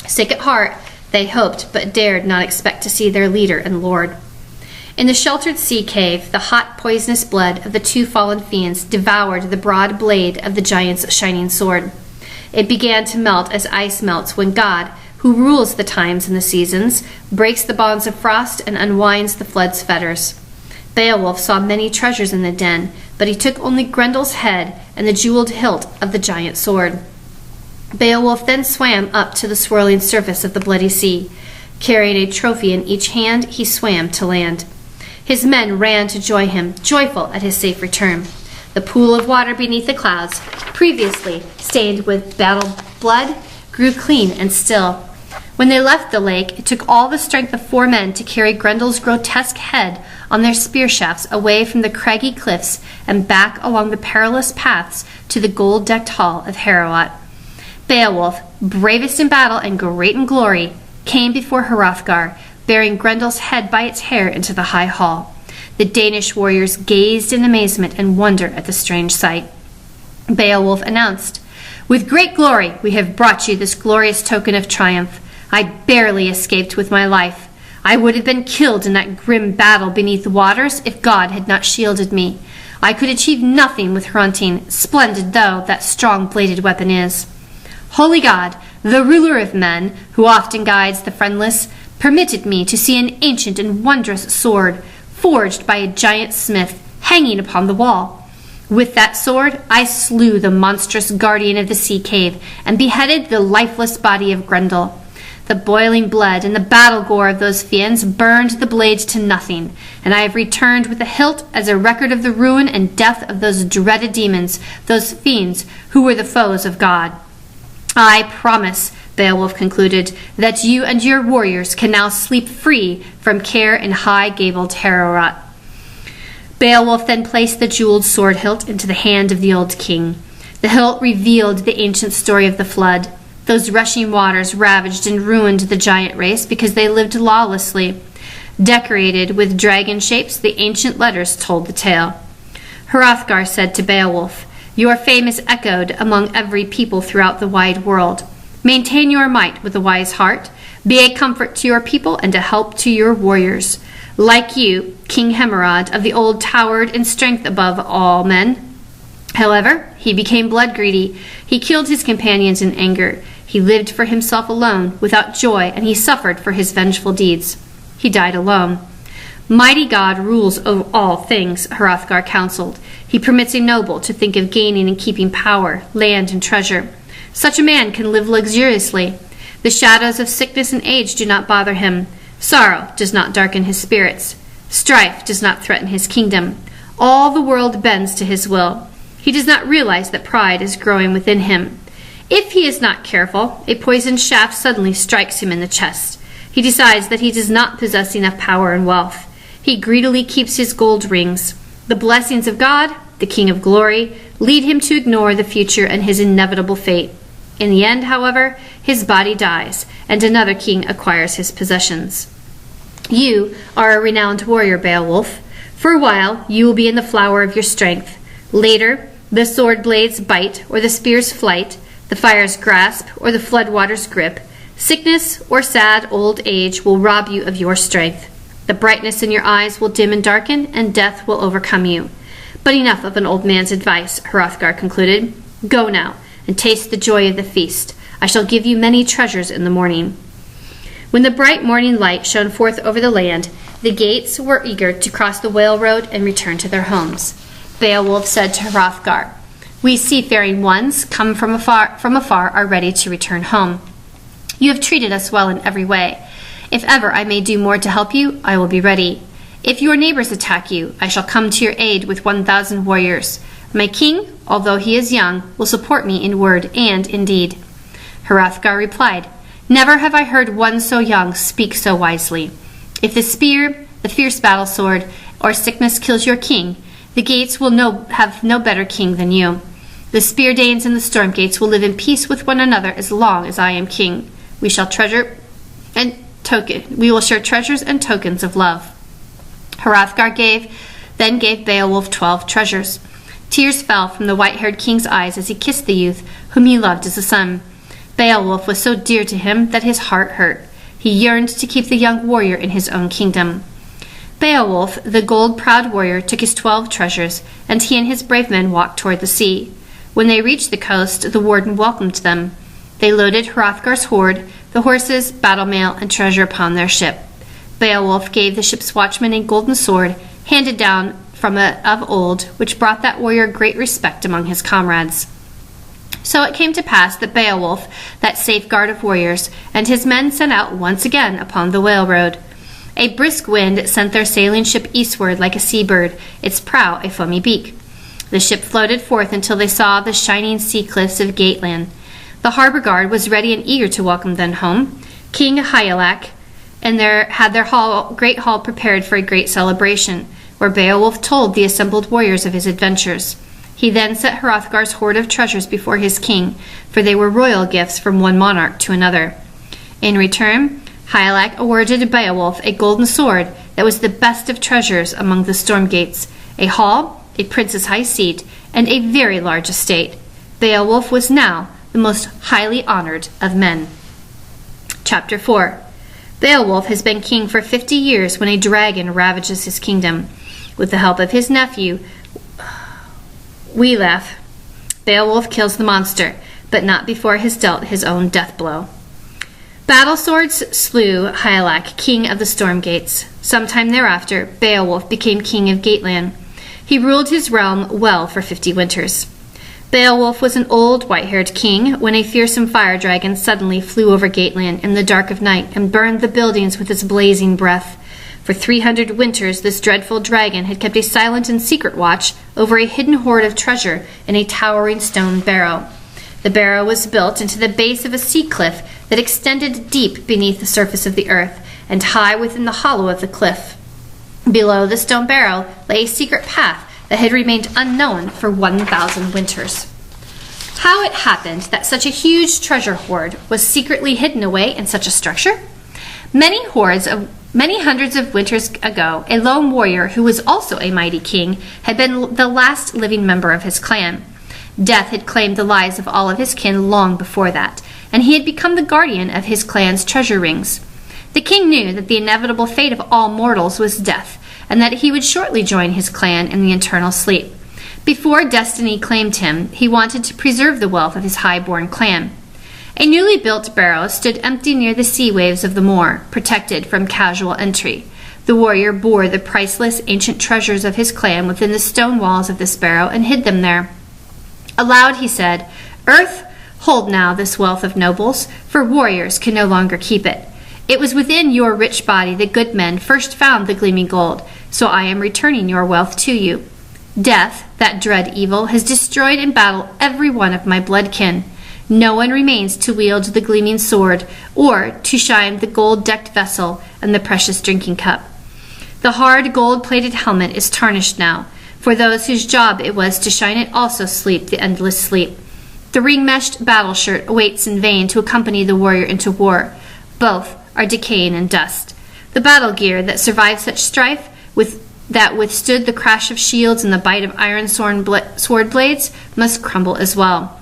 Sick at heart, they hoped, but dared not expect to see their leader and lord. In the sheltered sea cave, the hot, poisonous blood of the 2 fallen fiends devoured the broad blade of the giant's shining sword. It began to melt as ice melts when God, who rules the times and the seasons, breaks the bonds of frost and unwinds the flood's fetters. Beowulf saw many treasures in the den, but he took only Grendel's head and the jeweled hilt of the giant sword. Beowulf then swam up to the swirling surface of the bloody sea. Carrying a trophy in each hand, he swam to land. His men ran to join him, joyful at his safe return. The pool of water beneath the clouds, previously stained with battle blood, grew clean and still. When they left the lake, it took all the strength of 4 men to carry Grendel's grotesque head on their spear shafts away from the craggy cliffs and back along the perilous paths to the gold-decked hall of Heorot. Beowulf, bravest in battle and great in glory, came before Hrothgar, bearing Grendel's head by its hair into the high hall. The Danish warriors gazed in amazement and wonder at the strange sight. Beowulf announced, "With great glory we have brought you this glorious token of triumph. I barely escaped with my life. I would have been killed in that grim battle beneath the waters if God had not shielded me. I could achieve nothing with Hrunting, splendid though that strong-bladed weapon is. Holy God, the ruler of men, who often guides the friendless, permitted me to see an ancient and wondrous sword, forged by a giant smith, hanging upon the wall. With that sword I slew the monstrous guardian of the sea cave and beheaded the lifeless body of Grendel. The boiling blood and the battle gore of those fiends burned the blades to nothing, and I have returned with the hilt as a record of the ruin and death of those dreaded demons, those fiends who were the foes of God. I promise," Beowulf concluded, "that you and your warriors can now sleep free from care in high-gabled Heorot." Beowulf then placed the jeweled sword hilt into the hand of the old king. The hilt revealed the ancient story of the flood. Those rushing waters ravaged and ruined the giant race because they lived lawlessly. Decorated with dragon shapes, the ancient letters told the tale. Hrothgar said to Beowulf, "Your fame is echoed among every people throughout the wide world. Maintain your might with a wise heart. Be a comfort to your people and a help to your warriors. Like you, King Hermod of the Old towered in strength above all men. However, he became blood-greedy. He killed his companions in anger. He lived for himself alone, without joy, and he suffered for his vengeful deeds. He died alone. Mighty God rules over all things," Hrothgar counseled. "He permits a noble to think of gaining and keeping power, land, and treasure. Such a man can live luxuriously. The shadows of sickness and age do not bother him. Sorrow does not darken his spirits. Strife does not threaten his kingdom. All the world bends to his will. He does not realize that pride is growing within him. If he is not careful, a poisoned shaft suddenly strikes him in the chest. He decides that he does not possess enough power and wealth. He greedily keeps his gold rings. The blessings of God, the King of Glory, lead him to ignore the future and his inevitable fate. In the end, however, his body dies, and another king acquires his possessions. You are a renowned warrior, Beowulf. For a while, you will be in the flower of your strength. Later, the sword blades bite, or the spear's flight, the fire's grasp, or the floodwater's grip. Sickness or sad old age will rob you of your strength. The brightness in your eyes will dim and darken, and death will overcome you. But enough of an old man's advice, Hrothgar concluded. Go now, and taste the joy of the feast. I shall give you many treasures in the morning. When the bright morning light shone forth over the land, the Geats were eager to cross the whale road and return to their homes. Beowulf said to Hrothgar, "We seafaring ones, come from afar, are ready to return home. You have treated us well in every way. If ever I may do more to help you, I will be ready. If your neighbors attack you, I shall come to your aid with 1,000 warriors. My king, although he is young, will support me in word and in deed." Hrothgar replied, "Never have I heard one so young speak so wisely. If the spear, the fierce battle sword, or sickness kills your king, the Geats will have no better king than you. The Spear Danes and the Storm Gates will live in peace with one another as long as I am king. We will share treasures and tokens of love." Hrothgar then gave Beowulf 12 treasures. Tears fell from the white-haired king's eyes as he kissed the youth whom he loved as a son. Beowulf was so dear to him that his heart hurt. He yearned to keep the young warrior in his own kingdom. Beowulf, the gold-proud warrior, took his 12 treasures, and he and his brave men walked toward the sea. When they reached the coast, the warden welcomed them. They loaded Hrothgar's hoard, the horses, battle mail, and treasure upon their ship. Beowulf gave the ship's watchman a golden sword, handed down of old, which brought that warrior great respect among his comrades. So it came to pass that Beowulf, that safeguard of warriors, and his men set out once again upon the whale road. A brisk wind sent their sailing ship eastward like a seabird, its prow a foamy beak. The ship floated forth until they saw the shining sea cliffs of Geatland. The harbor guard was ready and eager to welcome them home. King Hygelac, and had their great hall prepared for a great celebration, where Beowulf told the assembled warriors of his adventures. He then set Hrothgar's hoard of treasures before his king, for they were royal gifts from one monarch to another. In return, Hygelac awarded Beowulf a golden sword that was the best of treasures among the storm gates, a hall, a prince's high seat, and a very large estate. Beowulf was now the most highly honored of men. Chapter 4. Beowulf has been king for 50 years when a dragon ravages his kingdom. With the help of his nephew, Beowulf, Beowulf kills the monster, but not before he has dealt his own death blow. Battle swords slew Hygelac, king of the Storm Gates. Sometime thereafter, Beowulf became king of Geatland. He ruled his realm well for 50 winters. Beowulf was an old, white-haired king when a fearsome fire dragon suddenly flew over Geatland in the dark of night and burned the buildings with its blazing breath. For 300 winters, this dreadful dragon had kept a silent and secret watch over a hidden hoard of treasure in a towering stone barrow. The barrow was built into the base of a sea cliff that extended deep beneath the surface of the earth and high within the hollow of the cliff. Below the stone barrow lay a secret path that had remained unknown for 1,000 winters. How it happened that such a huge treasure hoard was secretly hidden away in such a structure? Many hundreds of winters ago, a lone warrior who was also a mighty king had been the last living member of his clan. Death had claimed the lives of all of his kin long before that, and he had become the guardian of his clan's treasure rings. The king knew that the inevitable fate of all mortals was death, and that he would shortly join his clan in the eternal sleep. Before destiny claimed him, he wanted to preserve the wealth of his high-born clan. A newly built barrow stood empty near the sea waves of the moor, protected from casual entry. The warrior bore the priceless ancient treasures of his clan within the stone walls of this barrow and hid them there. Aloud he said, "Earth, hold now this wealth of nobles, for warriors can no longer keep it. It was within your rich body that good men first found the gleaming gold, so I am returning your wealth to you. Death, that dread evil, has destroyed in battle every one of my blood kin. No one remains to wield the gleaming sword, or to shine the gold-decked vessel and the precious drinking cup. The hard gold-plated helmet is tarnished now, for those whose job it was to shine it also sleep the endless sleep. The ring-meshed battle shirt waits in vain to accompany the warrior into war. Both are decaying in dust. The battle gear that survived such strife, that withstood the crash of shields and the bite of iron sword blades, must crumble as well.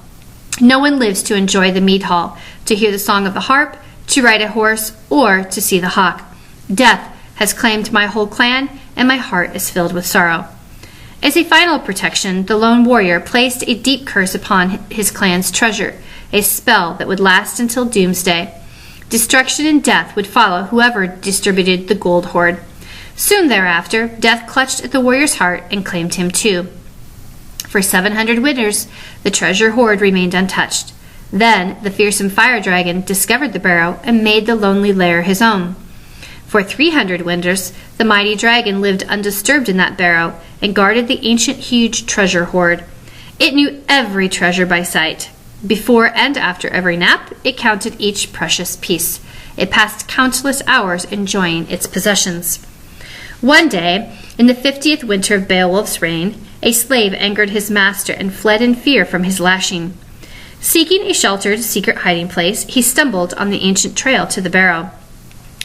No one lives to enjoy the mead hall, to hear the song of the harp, to ride a horse, or to see the hawk. Death has claimed my whole clan, and my heart is filled with sorrow." As a final protection, the lone warrior placed a deep curse upon his clan's treasure, a spell that would last until doomsday. Destruction and death would follow whoever distributed the gold hoard. Soon thereafter, death clutched at the warrior's heart and claimed him too. For 700 winters, the treasure hoard remained untouched. Then the fearsome fire dragon discovered the barrow and made the lonely lair his own. For 300 winters, the mighty dragon lived undisturbed in that barrow and guarded the ancient huge treasure hoard. It knew every treasure by sight. Before and after every nap, it counted each precious piece. It passed countless hours enjoying its possessions. One day, in the 50th winter of Beowulf's reign, a slave angered his master and fled in fear from his lashing. Seeking a sheltered, secret hiding place, he stumbled on the ancient trail to the barrow.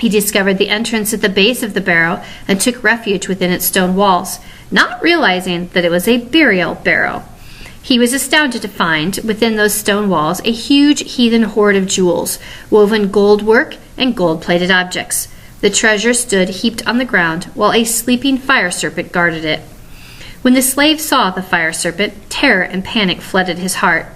He discovered the entrance at the base of the barrow and took refuge within its stone walls, not realizing that it was a burial barrow. He was astounded to find, within those stone walls, a huge heathen hoard of jewels, woven gold work and gold-plated objects. The treasure stood heaped on the ground, while a sleeping fire serpent guarded it. When the slave saw the fire serpent, terror and panic flooded his heart.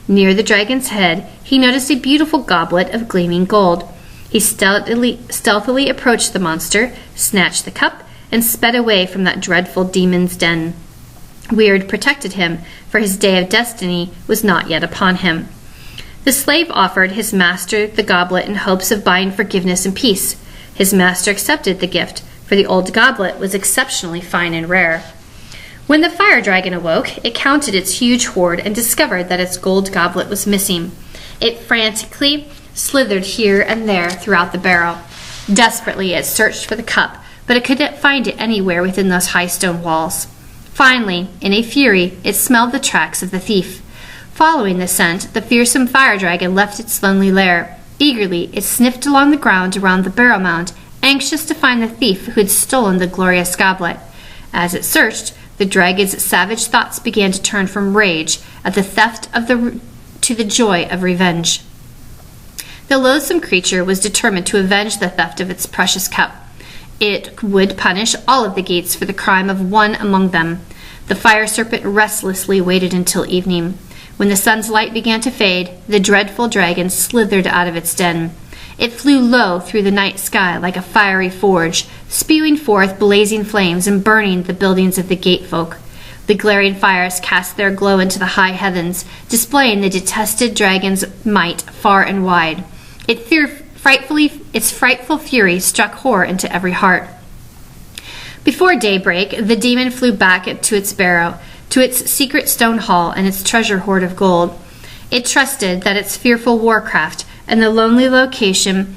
Near the dragon's head, he noticed a beautiful goblet of gleaming gold. He stealthily approached the monster, snatched the cup, and sped away from that dreadful demon's den. Weird protected him, for his day of destiny was not yet upon him. The slave offered his master the goblet in hopes of buying forgiveness and peace. His master accepted the gift, for the old goblet was exceptionally fine and rare. When the fire dragon awoke, it counted its huge hoard and discovered that its gold goblet was missing. It frantically slithered here and there throughout the barrow. Desperately, it searched for the cup, but it couldn't find it anywhere within those high stone walls. Finally, in a fury, it smelled the tracks of the thief. Following the scent, the fearsome fire dragon left its lonely lair. Eagerly, it sniffed along the ground around the barrow mound, anxious to find the thief who had stolen the glorious goblet. As it searched, the dragon's savage thoughts began to turn from rage at the theft to the joy of revenge. The loathsome creature was determined to avenge the theft of its precious cup. It would punish all of the gates for the crime of one among them. The fire serpent restlessly waited until evening. When the sun's light began to fade, the dreadful dragon slithered out of its den. It flew low through the night sky like a fiery forge, spewing forth blazing flames and burning the buildings of the gatefolk. The glaring fires cast their glow into the high heavens, displaying the detested dragon's might far and wide. Its frightful fury struck horror into every heart. Before daybreak, the demon flew back to its barrow, to its secret stone hall and its treasure hoard of gold. It trusted that its fearful warcraft and the lonely location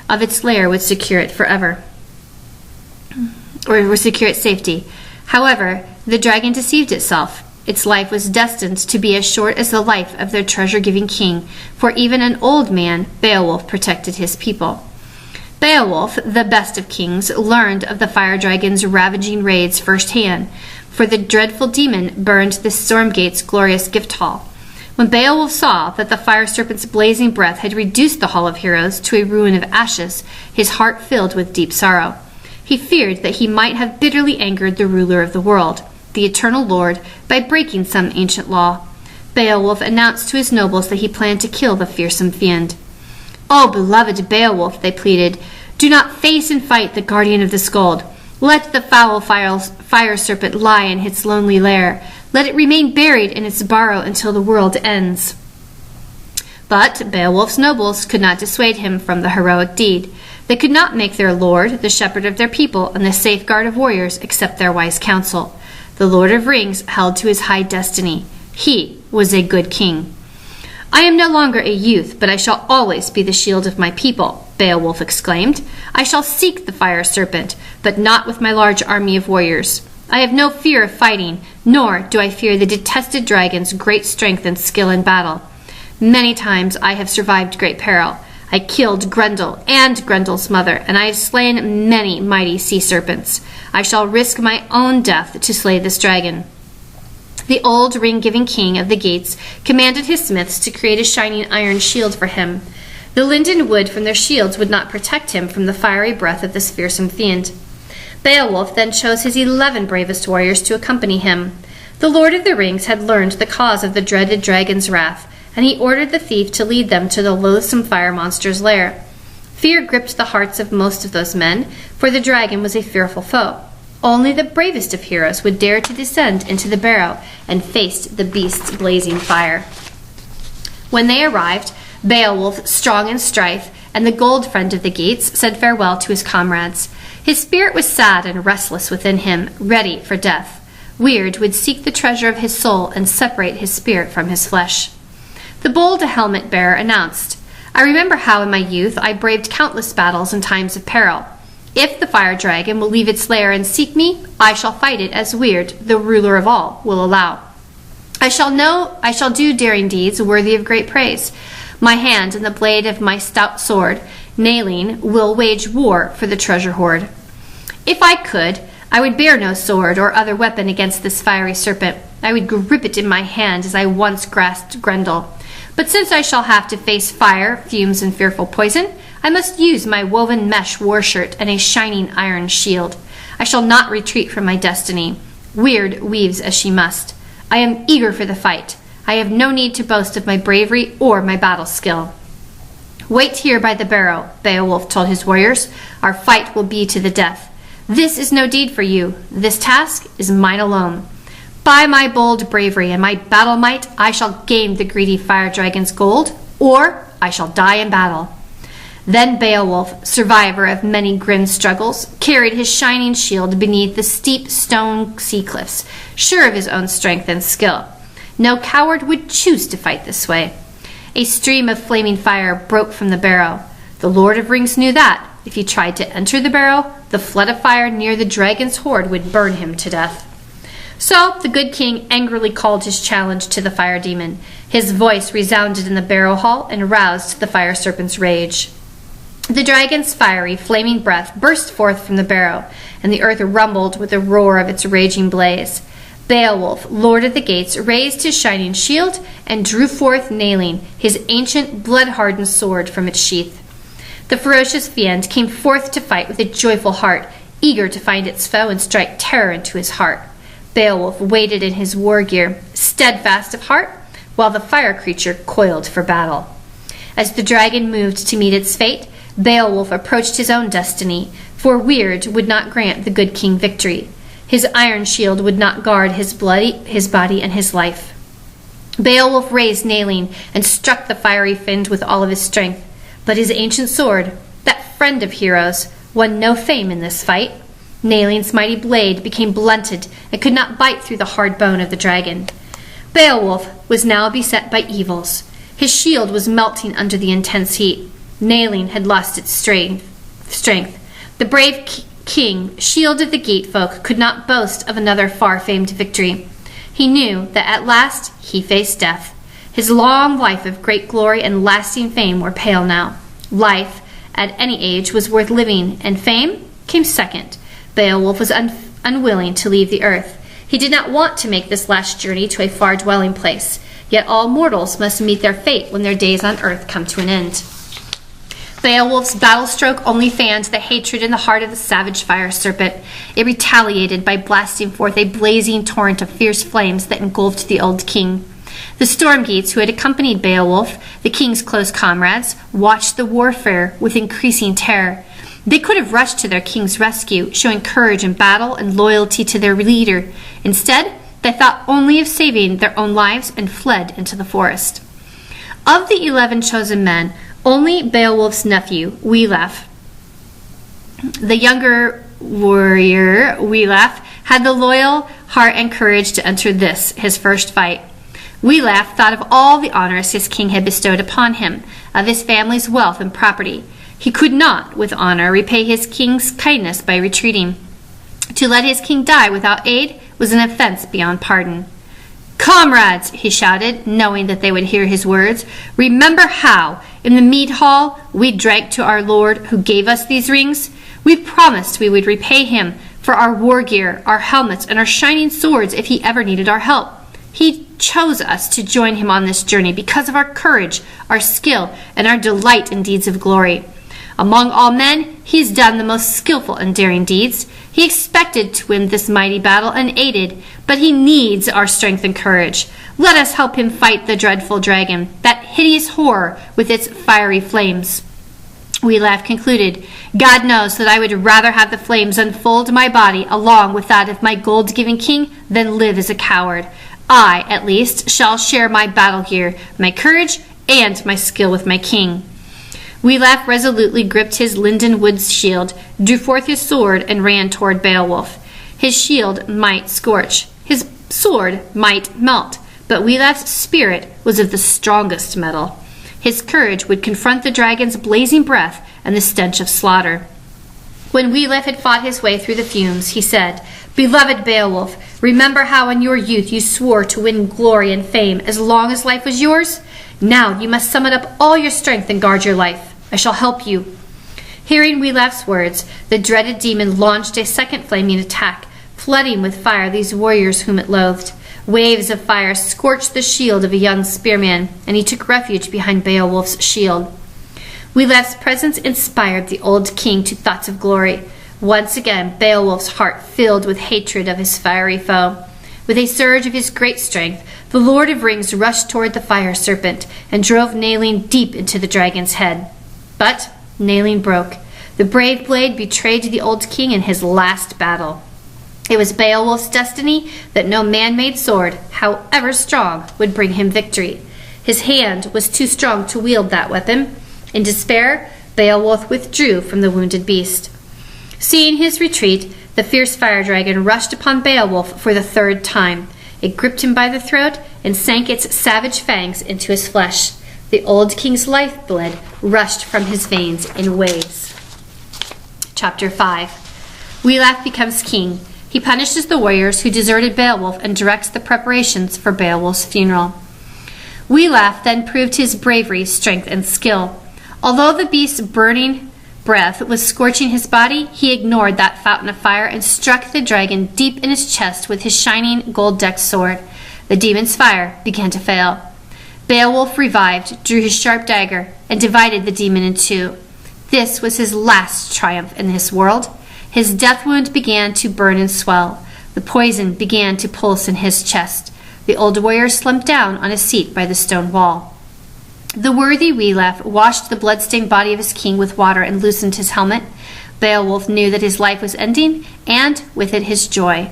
of its lair would secure it forever, or would secure its safety. However, the dragon deceived itself. Its life was destined to be as short as the life of their treasure-giving king, for even an old man, Beowulf, protected his people. Beowulf, the best of kings, learned of the fire dragon's ravaging raids firsthand, for the dreadful demon burned the Stormgate's glorious gift hall. When Beowulf saw that the fire serpent's blazing breath had reduced the Hall of Heroes to a ruin of ashes, his heart filled with deep sorrow. He feared that he might have bitterly angered the ruler of the world, the eternal Lord, by breaking some ancient law. Beowulf announced to his nobles that he planned to kill the fearsome fiend. "Oh, beloved Beowulf," they pleaded, "do not face and fight the guardian of the Skald. Let the foul fire serpent lie in its lonely lair. Let it remain buried in its burrow until the world ends." But Beowulf's nobles could not dissuade him from the heroic deed. They could not make their lord, the shepherd of their people, and the safeguard of warriors accept their wise counsel. The Lord of Rings held to his high destiny. He was a good king. "I am no longer a youth, but I shall always be the shield of my people," Beowulf exclaimed. "I shall seek the fire serpent, but not with my large army of warriors. I have no fear of fighting, nor do I fear the detested dragon's great strength and skill in battle. Many times I have survived great peril. I killed Grendel and Grendel's mother, and I have slain many mighty sea serpents. I shall risk my own death to slay this dragon." The old ring-giving king of the gates commanded his smiths to create a shining iron shield for him. The linden wood from their shields would not protect him from the fiery breath of this fearsome fiend. Beowulf then chose his 11 bravest warriors to accompany him. The Lord of the Rings had learned the cause of the dreaded dragon's wrath, and he ordered the thief to lead them to the loathsome fire monster's lair. Fear gripped the hearts of most of those men, for the dragon was a fearful foe. Only the bravest of heroes would dare to descend into the barrow and face the beast's blazing fire. When they arrived, Beowulf, strong in strife, and the gold friend of the gates, said farewell to his comrades. His spirit was sad and restless within him, ready for death. Weird would seek the treasure of his soul and separate his spirit from his flesh. The bold helmet bearer announced, "I remember how in my youth I braved countless battles in times of peril. If the fire dragon will leave its lair and seek me, I shall fight it as Weird, the ruler of all, will allow. I shall do daring deeds worthy of great praise. My hand and the blade of my stout sword, nailing, will wage war for the treasure hoard. If I could, I would bear no sword or other weapon against this fiery serpent. I would grip it in my hand as I once grasped Grendel. But since I shall have to face fire, fumes, and fearful poison, I must use my woven mesh war shirt and a shining iron shield. I shall not retreat from my destiny. Weird weaves as she must. I am eager for the fight. I have no need to boast of my bravery or my battle skill." "Wait here by the barrow," Beowulf told his warriors. "Our fight will be to the death. This is no deed for you. This task is mine alone. By my bold bravery and my battle might, I shall gain the greedy fire dragon's gold, or I shall die in battle." Then Beowulf, survivor of many grim struggles, carried his shining shield beneath the steep stone sea cliffs, sure of his own strength and skill. No coward would choose to fight this way. A stream of flaming fire broke from the barrow. The Lord of Rings knew that, if he tried to enter the barrow, the flood of fire near the dragon's hoard would burn him to death. So the good king angrily called his challenge to the fire demon. His voice resounded in the barrow hall and roused the fire serpent's rage. The dragon's fiery, flaming breath burst forth from the barrow, and the earth rumbled with the roar of its raging blaze. Beowulf, lord of the gates, raised his shining shield and drew forth Nailing, his ancient, blood-hardened sword from its sheath. The ferocious fiend came forth to fight with a joyful heart, eager to find its foe and strike terror into his heart. Beowulf waited in his war gear, steadfast of heart, while the fire creature coiled for battle. As the dragon moved to meet its fate, Beowulf approached his own destiny, for Weird would not grant the good king victory. His iron shield would not guard his body and his life. Beowulf raised Nailing and struck the fiery fiend with all of his strength, but his ancient sword, that friend of heroes, won no fame in this fight. Nailing's mighty blade became blunted and could not bite through the hard bone of the dragon. Beowulf was now beset by evils. His shield was melting under the intense heat. Nailing had lost its strength. The brave king, shield of the gate folk, could not boast of another far-famed victory. He knew that at last he faced death. His long life of great glory and lasting fame were pale now. Life, at any age, was worth living, and fame came second. Beowulf was unwilling to leave the earth. He did not want to make this last journey to a far dwelling place. Yet all mortals must meet their fate when their days on earth come to an end. Beowulf's battle stroke only fanned the hatred in the heart of the savage fire serpent. It retaliated by blasting forth a blazing torrent of fierce flames that engulfed the old king. The Stormgates, who had accompanied Beowulf, the king's close comrades, watched the warfare with increasing terror. They could have rushed to their king's rescue, showing courage in battle and loyalty to their leader. Instead, they thought only of saving their own lives and fled into the forest. Of the 11 chosen men, only Beowulf's nephew, Beowulf, the younger warrior Beowulf, had the loyal heart and courage to enter this, his first fight. Beowulf thought of all the honors his king had bestowed upon him, of his family's wealth and property. He could not, with honor, repay his king's kindness by retreating. To let his king die without aid was an offense beyond pardon. "Comrades," he shouted, knowing that they would hear his words, "remember how, in the mead hall, we drank to our Lord who gave us these rings? We promised we would repay him for our war gear, our helmets, and our shining swords if he ever needed our help. He chose us to join him on this journey because of our courage, our skill, and our delight in deeds of glory. Among all men, he has done the most skillful and daring deeds. He expected to win this mighty battle unaided, but he needs our strength and courage. Let us help him fight the dreadful dragon, that hideous horror with its fiery flames." Beowulf concluded, "God knows that I would rather have the flames unfold my body along with that of my gold-giving king than live as a coward. I, at least, shall share my battle gear, my courage, and my skill with my king." Beowulf resolutely gripped his linden wood shield, drew forth his sword, and ran toward Beowulf. His shield might scorch, his sword might melt, but Beowulf's spirit was of the strongest metal. His courage would confront the dragon's blazing breath and the stench of slaughter. When Beowulf had fought his way through the fumes, he said, "Beloved Beowulf, remember how in your youth you swore to win glory and fame as long as life was yours? Now you must summon up all your strength and guard your life. I shall help you." Hearing Beowulf's words, the dreaded demon launched a second flaming attack, flooding with fire these warriors whom it loathed. Waves of fire scorched the shield of a young spearman, and he took refuge behind Beowulf's shield. Beowulf's presence inspired the old king to thoughts of glory. Once again, Beowulf's heart filled with hatred of his fiery foe. With a surge of his great strength, the Lord of Rings rushed toward the fire serpent and drove Nailing deep into the dragon's head. But Nailing broke. The brave blade betrayed the old king in his last battle. It was Beowulf's destiny that no man-made sword, however strong, would bring him victory. His hand was too strong to wield that weapon. In despair, Beowulf withdrew from the wounded beast. Seeing his retreat, the fierce fire dragon rushed upon Beowulf for the third time. It gripped him by the throat and sank its savage fangs into his flesh. The old king's lifeblood rushed from his veins in waves. Chapter 5. Beowulf becomes king. He punishes the warriors who deserted Beowulf and directs the preparations for Beowulf's funeral. Beowulf then proved his bravery, strength, and skill. Although the beast's burning breath was scorching his body, he ignored that fountain of fire and struck the dragon deep in his chest with his shining gold-decked sword. The demon's fire began to fail. Beowulf revived, drew his sharp dagger, and divided the demon in two. This was his last triumph in this world. His death wound began to burn and swell. The poison began to pulse in his chest. The old warrior slumped down on a seat by the stone wall. The worthy Beowulf washed the blood-stained body of his king with water and loosened his helmet. Beowulf knew that his life was ending, and with it his joy.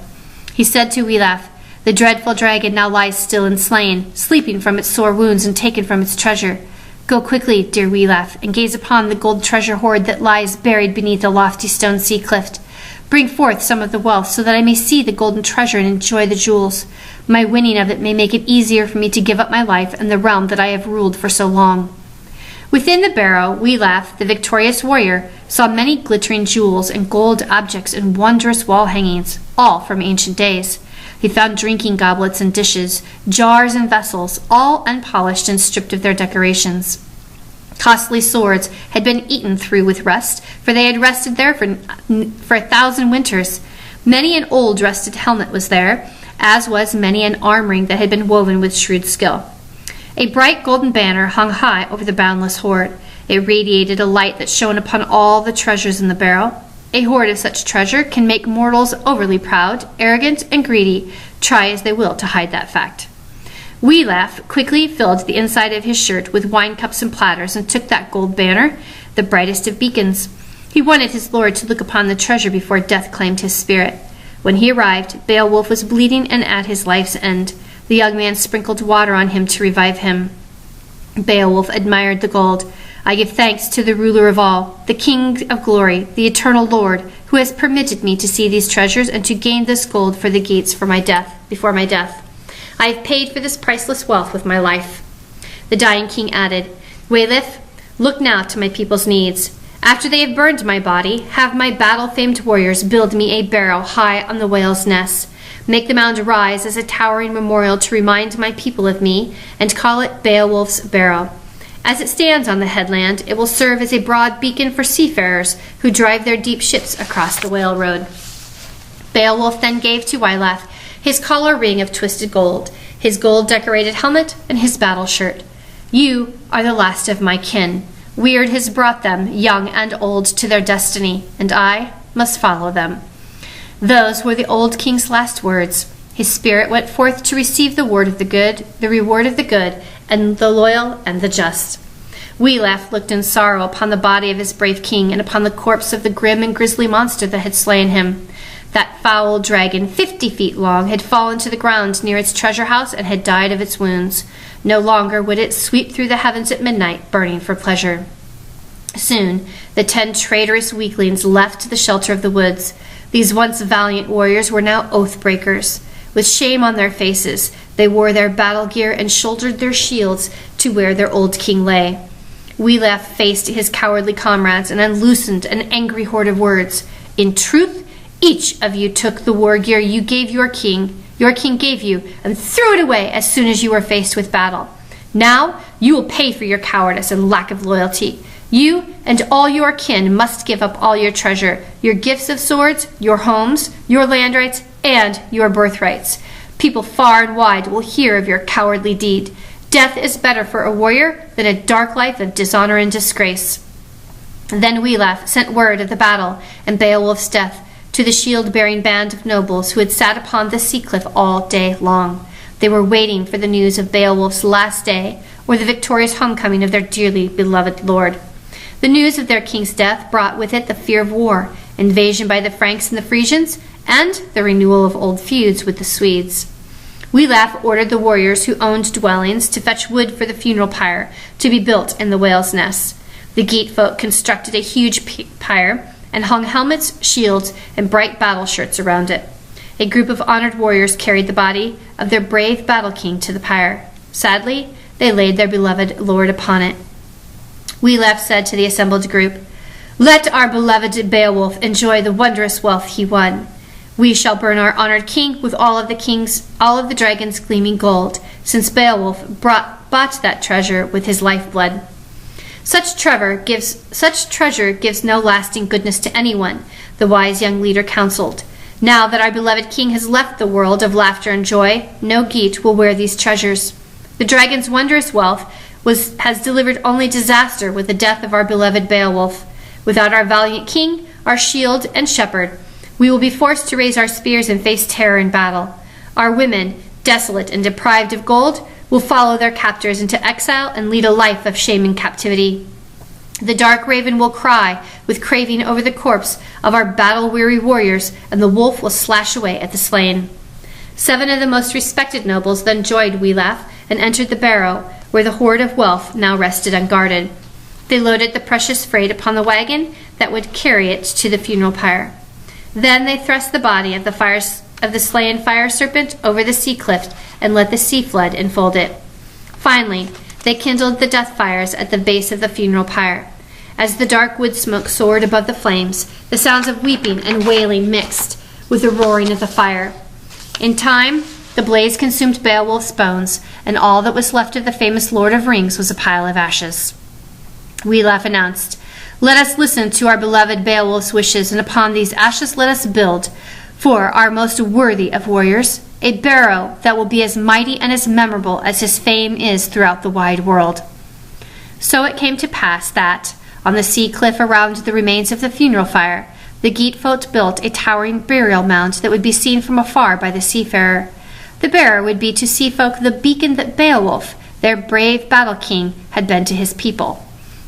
He said to Beowulf, "The dreadful dragon now lies still and slain, sleeping from its sore wounds and taken from its treasure. Go quickly, dear Beowulf, and gaze upon the gold treasure hoard that lies buried beneath a lofty stone sea cliff. Bring forth some of the wealth so that I may see the golden treasure and enjoy the jewels. My winning of it may make it easier for me to give up my life and the realm that I have ruled for so long." Within the barrow, Beowulf, the victorious warrior, saw many glittering jewels and gold objects and wondrous wall hangings, all from ancient days. He found drinking goblets and dishes, jars and vessels, all unpolished and stripped of their decorations. Costly swords had been eaten through with rust, for they had rested there for 1,000 winters. Many an old rusted helmet was there, as was many an arm-ring that had been woven with shrewd skill. A bright golden banner hung high over the boundless hoard. It radiated a light that shone upon all the treasures in the barrel. A hoard of such treasure can make mortals overly proud, arrogant, and greedy, try as they will to hide that fact. Beowulf quickly filled the inside of his shirt with wine cups and platters and took that gold banner, the brightest of beacons. He wanted his lord to look upon the treasure before death claimed his spirit. When he arrived, Beowulf was bleeding and at his life's end. The young man sprinkled water on him to revive him. Beowulf admired the gold. "I give thanks to the ruler of all, the King of glory, the eternal Lord, who has permitted me to see these treasures and to gain this gold for the gates before my death. I have paid for this priceless wealth with my life." The dying king added, "Beowulf, look now to my people's needs. After they have burned my body, have my battle-famed warriors build me a barrow high on the whale's nest. Make the mound rise as a towering memorial to remind my people of me, and call it Beowulf's Barrow. As it stands on the headland, it will serve as a broad beacon for seafarers who drive their deep ships across the whale road." Beowulf then gave to Beowulf his collar ring of twisted gold, his gold-decorated helmet, and his battle shirt. "You are the last of my kin. Weird has brought them, young and old, to their destiny, and I must follow them." Those were the old king's last words. His spirit went forth to receive the word of the good, the reward of the good, and the loyal and the just. Beowulf looked in sorrow upon the body of his brave king and upon the corpse of the grim and grisly monster that had slain him. That foul dragon, 50 feet long, had fallen to the ground near its treasure house and had died of its wounds. No longer would it sweep through the heavens at midnight, burning for pleasure. Soon, the 10 traitorous weaklings left the shelter of the woods. These once valiant warriors were now oath-breakers. With shame on their faces, they wore their battle gear and shouldered their shields to where their old king lay. Beowulf faced his cowardly comrades and unloosened an angry horde of words. "In truth, each of you took the war gear your king gave you, and threw it away as soon as you were faced with battle. Now you will pay for your cowardice and lack of loyalty. You and all your kin must give up all your treasure, your gifts of swords, your homes, your land rights, and your birthrights. People far and wide will hear of your cowardly deed. Death is better for a warrior than a dark life of dishonor and disgrace." Then Beowulf sent word of the battle and Beowulf's death to the shield-bearing band of nobles who had sat upon the sea cliff all day long. They were waiting for the news of Beowulf's last day, or the victorious homecoming of their dearly beloved lord. The news of their king's death brought with it the fear of war, invasion by the Franks and the Frisians, and the renewal of old feuds with the Swedes. Beowulf ordered the warriors who owned dwellings to fetch wood for the funeral pyre to be built in the whale's nest. The Geat folk constructed a huge pyre and hung helmets, shields, and bright battle shirts around it. A group of honored warriors carried the body of their brave battle king to the pyre. Sadly, they laid their beloved lord upon it. Beowulf said to the assembled group, "Let our beloved Beowulf enjoy the wondrous wealth he won. We shall burn our honored king with all of the dragon's gleaming gold, since Beowulf bought that treasure with his lifeblood. Such treasure gives no lasting goodness to anyone," the wise young leader counseled. "Now that our beloved king has left the world of laughter and joy, no Geat will wear these treasures. The dragon's wondrous wealth has delivered only disaster with the death of our beloved Beowulf. Without our valiant king, our shield and shepherd, we will be forced to raise our spears and face terror in battle. Our women, desolate and deprived of gold, will follow their captors into exile and lead a life of shame and captivity. The dark raven will cry with craving over the corpse of our battle-weary warriors, and the wolf will slash away at the slain." 7 of the most respected nobles then joined Beowulf and entered the barrow, where the hoard of wealth now rested unguarded. They loaded the precious freight upon the wagon that would carry it to the funeral pyre. Then they thrust the body of the slain fire serpent over the sea cliff and let the sea flood enfold it. Finally, they kindled the death fires at the base of the funeral pyre. As the dark wood smoke soared above the flames, the sounds of weeping and wailing mixed with the roaring of the fire. In time, the blaze consumed Beowulf's bones, and all that was left of the famous Lord of Rings was a pile of ashes. Beowulf announced, "Let us listen to our beloved Beowulf's wishes, and upon these ashes let us build, for our most worthy of warriors, a barrow that will be as mighty and as memorable as his fame is throughout the wide world." So it came to pass that, on the sea cliff around the remains of the funeral fire, the Geat folk built a towering burial mound that would be seen from afar by the seafarer. The bearer would be to sea folk the beacon that Beowulf, their brave battle king, had been to his people.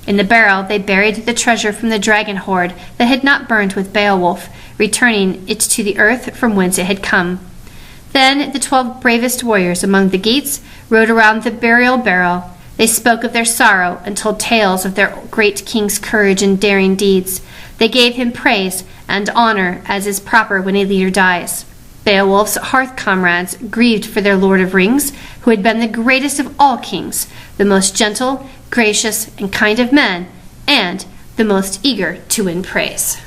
In the barrow they buried the treasure from the dragon hoard that had not burned with Beowulf, returning it to the earth from whence it had come. Then the 12 bravest warriors among the Geats rode around the burial barrow. They spoke of their sorrow and told tales of their great king's courage and daring deeds. They gave him praise and honor, as is proper when a leader dies. Beowulf's hearth comrades grieved for their Lord of Rings, who had been the greatest of all kings, the most gentle, gracious, and kind of men, and the most eager to win praise.